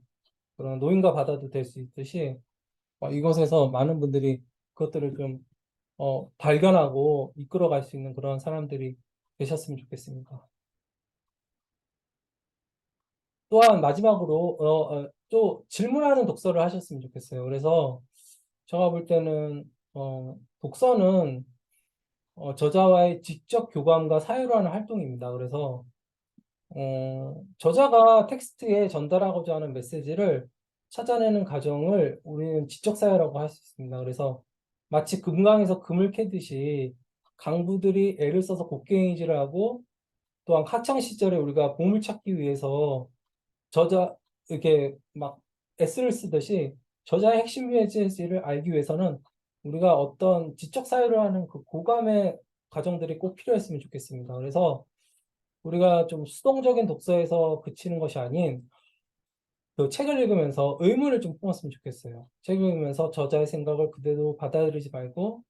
그런 노인과 바다도 될 수 있듯이 이곳에서 많은 분들이 그것들을 좀 발견하고 이끌어갈 수 있는 그런 사람들이 되셨으면 좋겠습니다. 또한 마지막으로 또 질문하는 독서를 하셨으면 좋겠어요. 그래서 제가 볼 때는 독서는 저자와의 직접 교감과 사유로 하는 활동입니다. 그래서 저자가 텍스트에 전달하고자 하는 메시지를 찾아내는 과정을 우리는 지적 사유라고 할 수 있습니다. 그래서 마치 금강에서 금을 캐듯이 강부들이 애를 써서 곡괭이질을 하고 또한 학창 시절에 우리가 보물 찾기 위해서 이렇게 막 S를 쓰듯이 저자의 핵심 메시지를 알기 위해서는 우리가 어떤 지적 사유를 하는 그 고감의 과정들이 꼭 필요했으면 좋겠습니다. 그래서 우리가 좀 수동적인 독서에서 그치는 것이 아닌 그 책을 읽으면서 의문을 좀 품었으면 좋겠어요. 책을 읽으면서 저자의 생각을 그대로 받아들이지 말고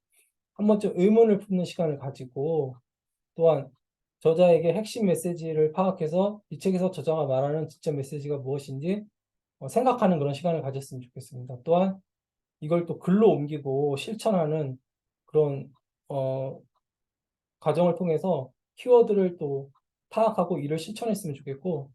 한 번쯤 의문을 품는 시간을 가지고 또한 저자에게 핵심 메시지를 파악해서 이 책에서 저자가 말하는 진짜 메시지가 무엇인지 생각하는 그런 시간을 가졌으면 좋겠습니다. 또한 이걸 또 글로 옮기고 실천하는 그런 과정을 통해서 키워드를 또 파악하고 이를 실천했으면 좋겠고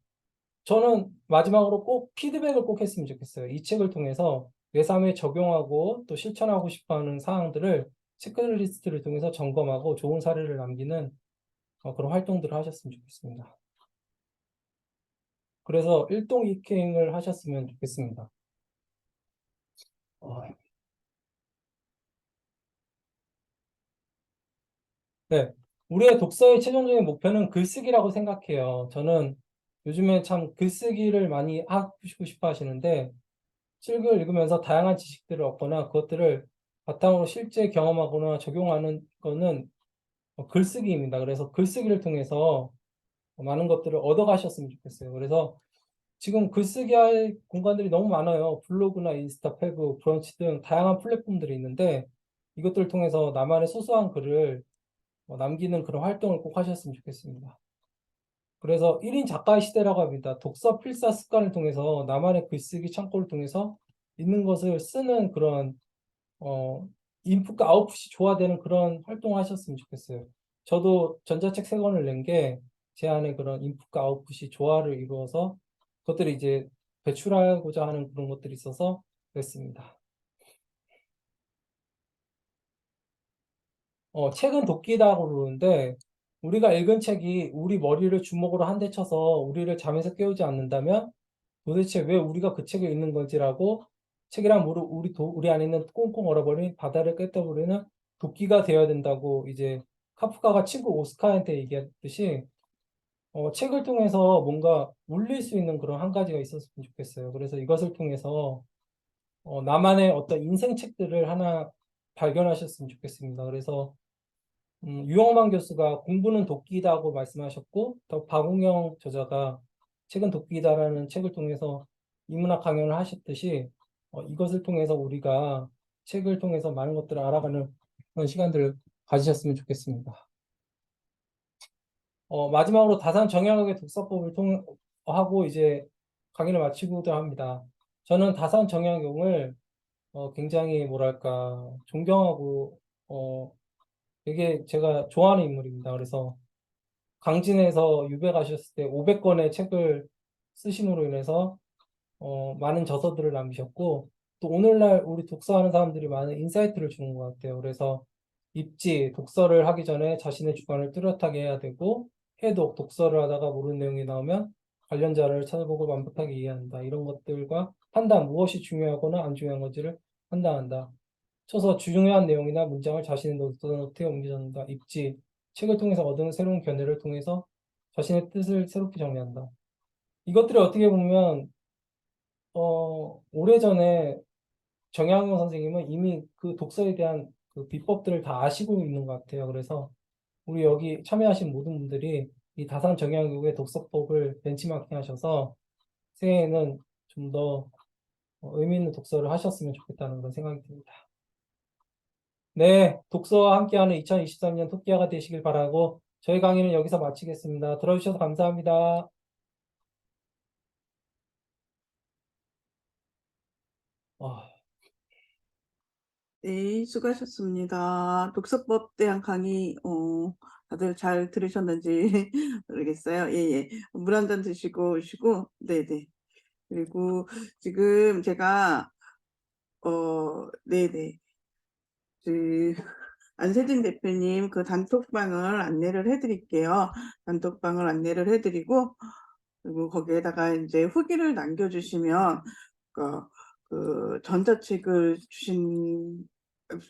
저는 마지막으로 꼭 피드백을 꼭 했으면 좋겠어요. 이 책을 통해서 내 삶에 적용하고 또 실천하고 싶어하는 사항들을 체크리스트를 통해서 점검하고 좋은 사례를 남기는 그런 활동들을 하셨으면 좋겠습니다. 그래서 일동이행을 하셨으면 좋겠습니다. 네, 우리의 독서의 최종적인 목표는 글쓰기라고 생각해요. 저는 요즘에 참 글쓰기를 많이 하고 싶어 하시는데 책을 읽으면서 다양한 지식들을 얻거나 그것들을 바탕으로 실제 경험하거나 적용하는 거는 글쓰기입니다. 그래서 글쓰기를 통해서 많은 것들을 얻어가셨으면 좋겠어요. 그래서 지금 글쓰기 할 공간들이 너무 많아요. 블로그나 인스타, 페북, 브런치 등 다양한 플랫폼들이 있는데 이것들을 통해서 나만의 소소한 글을 남기는 그런 활동을 꼭 하셨으면 좋겠습니다. 그래서 1인 작가의 시대라고 합니다. 독서 필사 습관을 통해서 나만의 글쓰기 창고를 통해서 있는 것을 쓰는 그런 인풋과 아웃풋이 조화되는 그런 활동을 하셨으면 좋겠어요. 저도 전자책 3권을 낸 게 제 안에 그런 인풋과 아웃풋이 조화를 이루어서 그것들이 이제 배출하고자 하는 그런 것들이 있어서 그랬습니다. 책은 도끼다고 그러는데 우리가 읽은 책이 우리 머리를 주먹으로 한 대 쳐서 우리를 잠에서 깨우지 않는다면 도대체 왜 우리가 그 책을 읽는 건지라고 책이란 우리 안에 있는 꽁꽁 얼어버린 바다를 꿰뚫어버리는 도끼가 되어야 된다고 이제 카프카가 친구 오스카한테 얘기했듯이 책을 통해서 뭔가 울릴 수 있는 그런 한 가지가 있었으면 좋겠어요. 그래서 이것을 통해서 나만의 어떤 인생 책들을 하나 발견하셨으면 좋겠습니다. 그래서 유영만 교수가 공부는 도끼다고 말씀하셨고 또 박웅영 저자가 책은 도끼다라는 책을 통해서 인문학 강연을 하셨듯이 이것을 통해서 우리가 책을 통해서 많은 것들을 알아가는 그런 시간들을 가지셨으면 좋겠습니다. 마지막으로 다산 정약용의 독서법을 하고 이제 강의를 마치고자 합니다. 저는 다산 정약용을 굉장히 뭐랄까 존경하고 되게 제가 좋아하는 인물입니다. 그래서 강진에서 유배 가셨을 때 500권의 책을 쓰심으로 인해서 많은 저서들을 남기셨고 또 오늘날 우리 독서하는 사람들이 많은 인사이트를 주는 것 같아요. 그래서 독서를 하기 전에 자신의 주관을 뚜렷하게 해야 되고 해독, 독서를 하다가 모르는 내용이 나오면 관련 자료를 찾아보고 완벽하게 이해한다. 이런 것들과 판단, 무엇이 중요하거나 안 중요한 건지를 판단한다. 쳐서 중요한 내용이나 문장을 자신의 노트에 옮겨 적는다. 입지, 책을 통해서 얻은 새로운 견해를 통해서 자신의 뜻을 새롭게 정리한다. 이것들이 어떻게 보면 오래전에 정양용 선생님은 이미 그 독서에 대한 그 비법들을 다 아시고 있는 것 같아요. 그래서 우리 여기 참여하신 모든 분들이 이 다산 정양육의 독서법을 벤치마킹 하셔서 새해에는 좀 더 의미 있는 독서를 하셨으면 좋겠다는 그런 생각이 듭니다. 네, 독서와 함께하는 2023년 토끼아가 되시길 바라고 저희 강의는 여기서 마치겠습니다. 들어주셔서 감사합니다. 아, 네, 수고하셨습니다. 독서법 대한 강의, 다들 잘 들으셨는지 모르겠어요. 예, 예. 물 한 잔 드시고 오시고, 네네. 그리고 지금 제가, 네네. 그, 안세진 대표님 그 단톡방을 안내를 해드릴게요. 단톡방을 안내를 해드리고, 그리고 거기에다가 이제 후기를 남겨주시면, 그 전자책을 주신,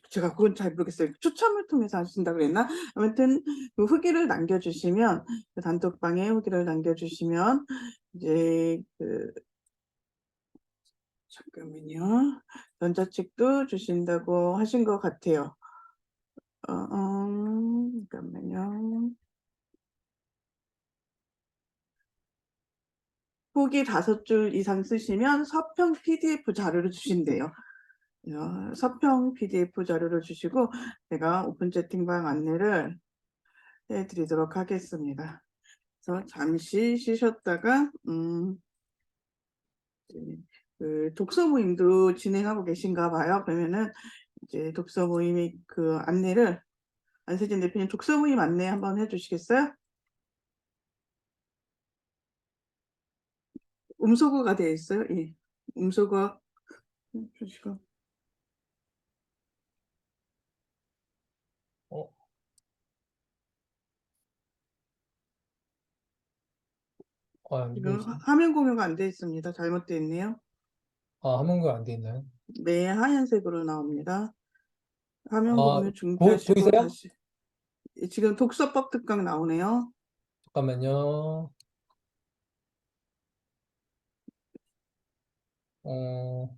제가 그건 잘 모르겠어요. 추첨을 통해서 하신다 그랬나? 아무튼 그 후기를 남겨주시면, 그 단톡방에 후기를 남겨주시면, 이제 잠깐만요. 전자책도 주신다고 하신 것 같아요. 잠깐만요. 후기 5줄 이상 쓰시면 서평 PDF 자료를 주신대요. 서평 PDF 자료를 주시고 제가 오픈 채팅방 안내를 해드리도록 하겠습니다. 그래서 잠시 쉬셨다가 그 독서 모임도 진행하고 계신가 봐요. 그러면은 이제 독서 모임의 그 안내를 안세진 대표님 독서 모임 안내 한번 해주시겠어요? 음소거가 되어 있어요. 예. 음소거 주시고. 어, 안 지금 보이지? 화면 공유가 안 되어 있습니다. 잘못되어 있네요. 아, 화면가 안 돼 있나요? 네, 하얀색으로 나옵니다. 화면 아, 공유 중지하시고 보이세요? 다시. 지금 독서법 특강 나오네요. 잠깐만요. 어,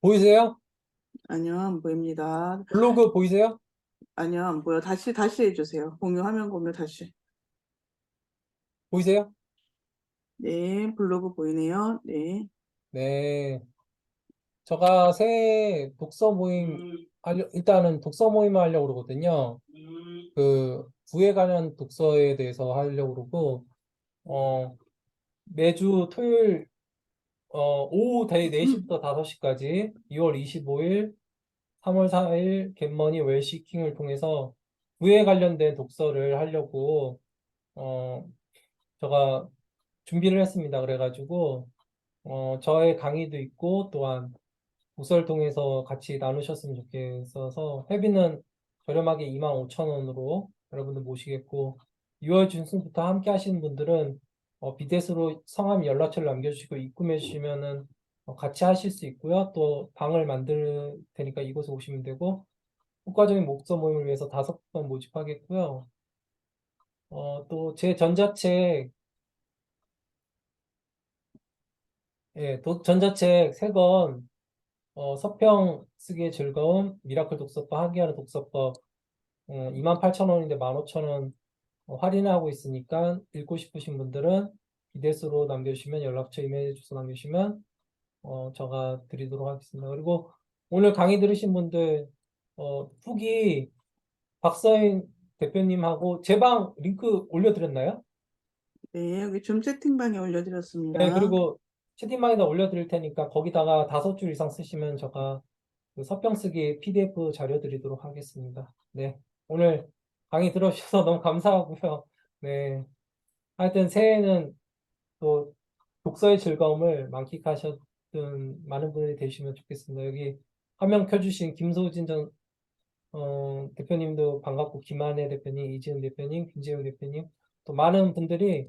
보이세요? 아니요, 안 보입니다. 블로그 보이세요? 아니요, 안 보여. 다시 해주세요. 공유, 화면 공유 다시. 보이세요? 네, 블로그 보이네요. 네. 네. 제가 새해 독서 모임, 일단은 독서 모임을 하려고 그러거든요. 그, 부에 관한 독서에 대해서 하려고 그러고, 매주 토요일, 오후 4시부터 5시까지, 2월 25일, 3월 4일, 겟머니 웰시킹을 통해서 부에 관련된 독서를 하려고, 어, 제가 준비를 했습니다. 그래가지고, 저의 강의도 있고, 또한 독서를 통해서 같이 나누셨으면 좋겠어서 회비는 저렴하게 25,000원으로 여러분들 모시겠고 6월 중순부터 함께 하시는 분들은 비대스로 성함 연락처를 남겨주시고 입금해 주시면은 같이 하실 수 있고요. 또 방을 만들 테니까 이곳에 오시면 되고 효과적인 목서 모임을 위해서 5번 모집하겠고요. 또 제 전자책 전자책 3권 서평 쓰기의 즐거움, 미라클 독서법, 함께하는 독서법 28,000원인데 15,000원 할인하고 있으니까 읽고 싶으신 분들은 비대스로 남겨주시면 연락처 이메일 주소 남겨주시면 제가 드리도록 하겠습니다. 그리고 오늘 강의 들으신 분들 후기 박서인 대표님하고 제 방 링크 올려드렸나요? 네, 여기 줌 채팅방에 네, 올려드렸습니다. 그리고 채팅방에다 올려드릴 테니까 거기다가 5줄 이상 쓰시면 제가 그 서평 쓰기 PDF 자료 드리도록 하겠습니다. 네, 오늘 강의 들어주셔서 너무 감사하고요. 네, 하여튼 새해에는 또 독서의 즐거움을 만끽하셨던 많은 분들이 되시면 좋겠습니다. 여기 화면 켜주신 김소진 대표님도 반갑고 김한혜 대표님, 이지은 대표님, 김재용 대표님 또 많은 분들이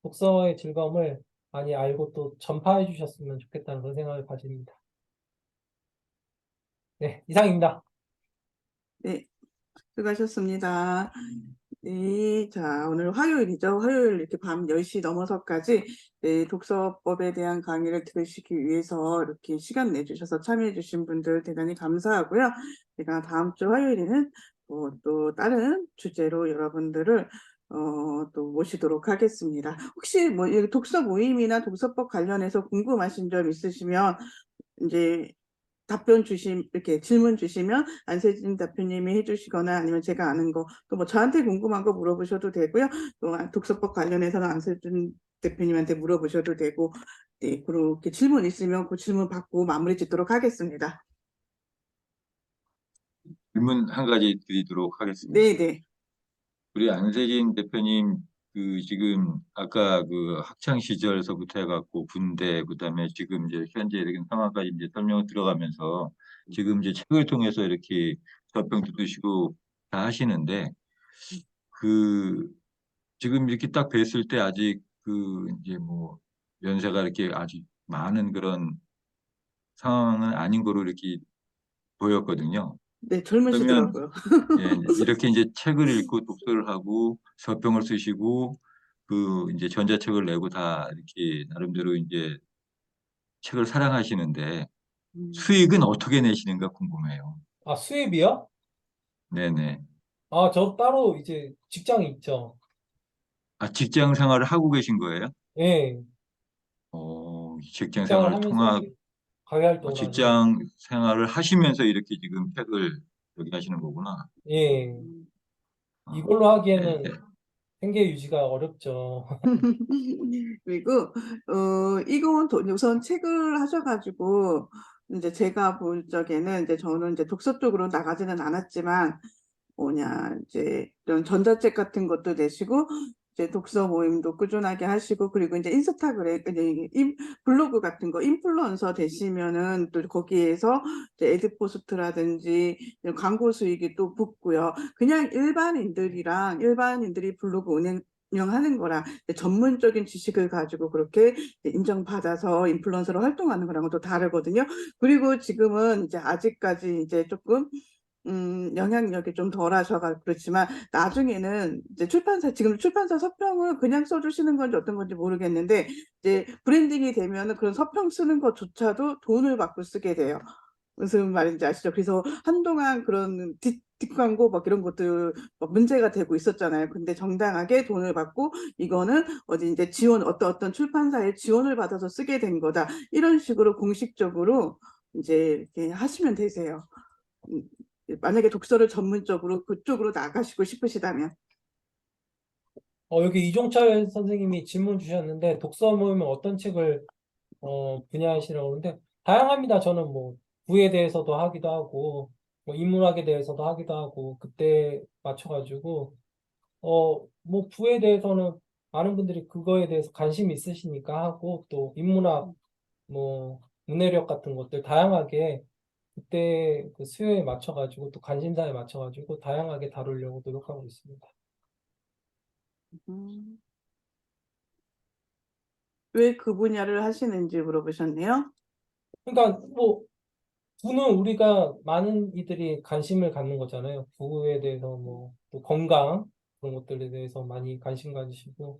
독서의 즐거움을 많이 알고 또 전파해 주셨으면 좋겠다는 그런 생각을 가집니다. 네, 이상입니다. 네, 수고하셨습니다. 네, 자, 오늘 화요일이죠. 화요일 이렇게 밤 10시 넘어서까지 네, 독서법에 대한 강의를 들으시기 위해서 이렇게 시간 내주셔서 참여해주신 분들 대단히 감사하고요. 제가 다음 주 화요일에는 또 다른 주제로 여러분들을 또 모시도록 하겠습니다. 혹시 뭐 이 독서 모임이나 독서법 관련해서 궁금하신 점 있으시면 이제 이렇게 질문 주시면 안세진 대표님이 해주시거나 아니면 제가 아는 거, 또 뭐 저한테 궁금한 거 물어보셔도 되고요. 또 독서법 관련해서는 안세진 대표님한테 물어보셔도 되고, 네, 그렇게 질문 있으면 그 질문 받고 마무리 짓도록 하겠습니다. 질문 한 가지 드리도록 하겠습니다. 네, 네. 우리 안세진 대표님 그 지금 아까 그 학창 시절서부터 해갖고 군대 그다음에 지금 이제 현재 이렇게 상황까지 이제 설명을 들어가면서 지금 이제 책을 통해서 이렇게 서평도 드시고 다 하시는데 그 지금 이렇게 딱 뵀을 때 아직 그 이제 뭐 연세가 이렇게 아직 많은 그런 상황은 아닌 거로 이렇게 보였거든요. 네, 그러면 젊으시더라고요. 예, 이렇게 이제 책을 읽고 독서를 하고 서평을 쓰시고 그 이제 전자책을 내고 다 이렇게 나름대로 이제 책을 사랑하시는데 음. 수익은 어떻게 내시는가 궁금해요. 아, 수입이요? 네네. 아, 저 따로 이제 직장이 있죠. 아, 직장 생활을 하고 계신 거예요? 예, 직장 직장을 생활을 하면서 이제 가외 활동을 하죠. 직장 생활을 하시면서 이렇게 지금 책을 여기 하시는 거구나. 예, 아, 이걸로 네, 네. 하기에는 생계 유지가 어렵죠. 그리고 이건 우선 책을 하셔가지고 이제 제가 볼 적에는 이제 저는 이제 독서 쪽으로 나가지는 않았지만 뭐냐 이제 이런 전자책 같은 것도 내시고 이제 독서 모임도 꾸준하게 하시고 그리고 이제 인스타그램 이제 블로그 같은 거 인플루언서 되시면은 또 거기에서 이제 애드포스트라든지 이런 광고 수익이 또 붙고요. 그냥 일반인들이 블로그 운영하는 거랑 전문적인 지식을 가지고 그렇게 인정받아서 인플루언서로 활동하는 거랑은 또 다르거든요. 그리고 지금은 이제 아직까지 이제 조금 영향력이 좀 덜하셔가 그렇지만 나중에는 이제 지금 출판사 서평을 그냥 써주시는 건지 어떤 건지 모르겠는데 이제 브랜딩이 되면은 그런 서평 쓰는 것조차도 돈을 받고 쓰게 돼요. 무슨 말인지 아시죠? 그래서 한동안 그런 뒷광고 막 이런 것들 막 문제가 되고 있었잖아요. 근데 정당하게 돈을 받고 이거는 어디 이제 어떤 출판사에 지원을 받아서 쓰게 된 거다. 이런 식으로 공식적으로 이제 이렇게 하시면 되세요. 음, 만약에 독서를 전문적으로 그쪽으로 나가시고 싶으시다면. 여기 이종철 선생님이 질문 주셨는데 독서 모임은 어떤 책을 분야하시라고 하는데 다양합니다. 저는 뭐 부에 대해서도 하기도 하고 뭐 인문학에 대해서도 하기도 하고 그때 맞춰가지고 뭐 부에 대해서는 많은 분들이 그거에 대해서 관심 있으시니까 하고 또 인문학 뭐 문해력 같은 것들 다양하게 그때 그 수요에 맞춰가지고 또 관심사에 맞춰가지고 다양하게 다루려고 노력하고 있습니다. 음, 왜 그 분야를 하시는지 물어보셨네요. 그러니까 뭐 부는 우리가 많은 이들이 관심을 갖는 거잖아요. 부에 대해서 뭐 또 건강 그런 것들에 대해서 많이 관심 가지시고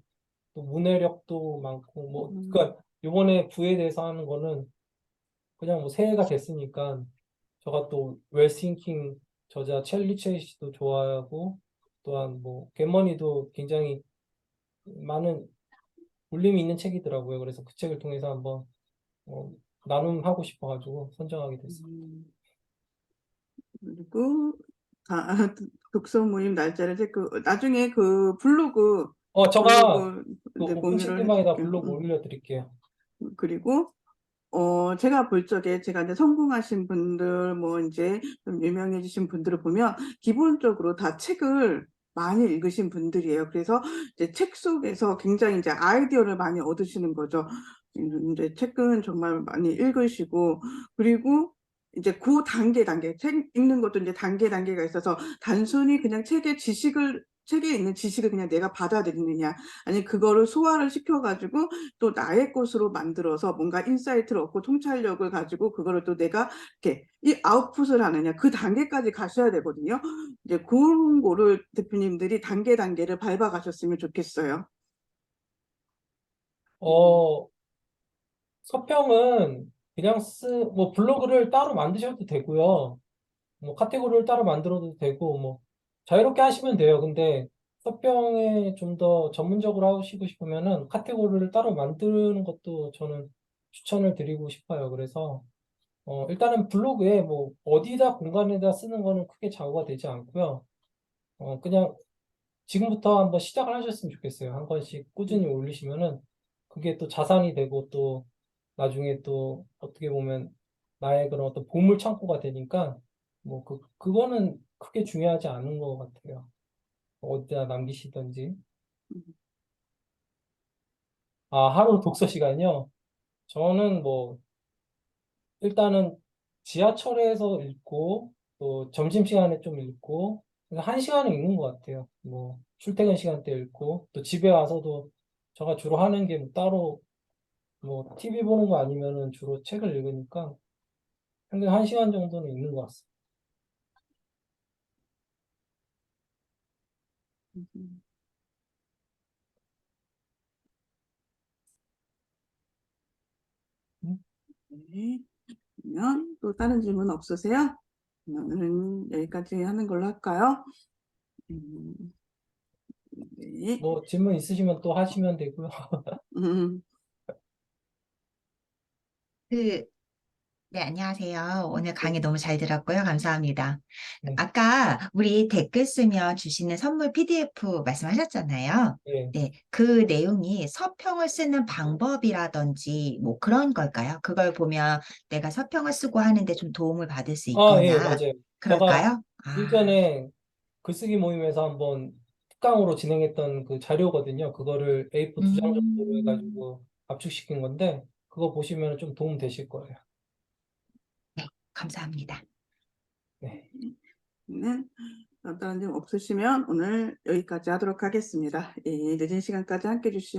또 문해력도 많고 뭐 음, 그러니까 이번에 부에 대해서 하는 거는 그냥 뭐 새해가 됐으니까 저가 또 웰싱킹 저자 첼리 체이시도 좋아하고 또한 뭐 겟머니도 굉장히 많은 울림이 있는 책이더라고요. 그래서 그 책을 통해서 한번 나눔하고 싶어가지고 선정하게 됐습니다. 그리고 독서 모임 날짜를 나중에 그 블로그 제가 그 네, 오픈 공유를 채팅방에다 해줄게요. 블로그 올려드릴게요. 그리고 제가 볼 적에 제가 이제 성공하신 분들 뭐 이제 좀 유명해지신 분들을 보면 기본적으로 다 책을 많이 읽으신 분들이에요. 그래서 이제 책 속에서 굉장히 이제 아이디어를 많이 얻으시는 거죠. 이제 책은 정말 많이 읽으시고 그리고 이제 그 단계 책 읽는 것도 이제 단계가 있어서 단순히 그냥 책의 책에 있는 지식을 그냥 내가 받아들이느냐, 아니 그거를 소화를 시켜가지고 또 나의 것으로 만들어서 뭔가 인사이트를 얻고 통찰력을 가지고 그거를 또 내가 이렇게 이 아웃풋을 하느냐, 그 단계까지 가셔야 되거든요. 이제 그런 거를 대표님들이 단계를 밟아가셨으면 좋겠어요. 서평은 그냥 뭐 블로그를 따로 만드셔도 되고요. 뭐 카테고리를 따로 만들어도 되고 뭐 자유롭게 하시면 돼요. 근데 서평에 좀 더 전문적으로 하시고 싶으면은 카테고리를 따로 만드는 것도 저는 추천을 드리고 싶어요. 그래서 일단은 블로그에 뭐 어디다 공간에다 쓰는 거는 크게 좌우가 되지 않고요. 그냥 지금부터 한번 시작을 하셨으면 좋겠어요. 한 번씩 꾸준히 올리시면은 그게 또 자산이 되고 또 나중에 또 어떻게 보면 나의 그런 어떤 보물 창고가 되니까 뭐 그거는 크게 중요하지 않은 것 같아요. 어디다 남기시든지. 아, 하루 독서 시간이요? 저는 뭐 일단은 지하철에서 읽고 또 점심시간에 좀 읽고 그래서 1시간은 읽는 것 같아요. 뭐 출퇴근 시간 때 읽고 또 집에 와서도 제가 주로 하는 게 뭐 따로 뭐 TV 보는 거 아니면은 주로 책을 읽으니까 평균 1시간 정도는 읽는 것 같습니다. 네. 그러면 또 다른 질문 없으세요? 오늘은 여기까지 하는 걸로 할까요? 음, 네. 뭐 질문 있으시면 또 하시면 되고요. 음, 그, 네, 안녕하세요. 오늘 강의 너무 잘 들었고요. 감사합니다. 네. 아까 우리 댓글 쓰면 주시는 선물 PDF 말씀하셨잖아요. 네. 네, 그 내용이 서평을 쓰는 방법이라든지 뭐 그런 걸까요? 그걸 보면 내가 서평을 쓰고 하는데 좀 도움을 받을 수 아, 예, 있거나 맞아요. 제가 그럴까요? 아, 일전에 글쓰기 모임에서 한번 특강으로 진행했던 그 자료거든요. 그거를 A4 2장 정도로 음, 해가지고 압축시킨 건데 그거 보시면 좀 도움 되실 거예요. 네, 감사합니다. 네. 네. 다른 점 없으시면 오늘 여기까지 하도록 하겠습니다. 예, 늦은 시간까지 함께 해주신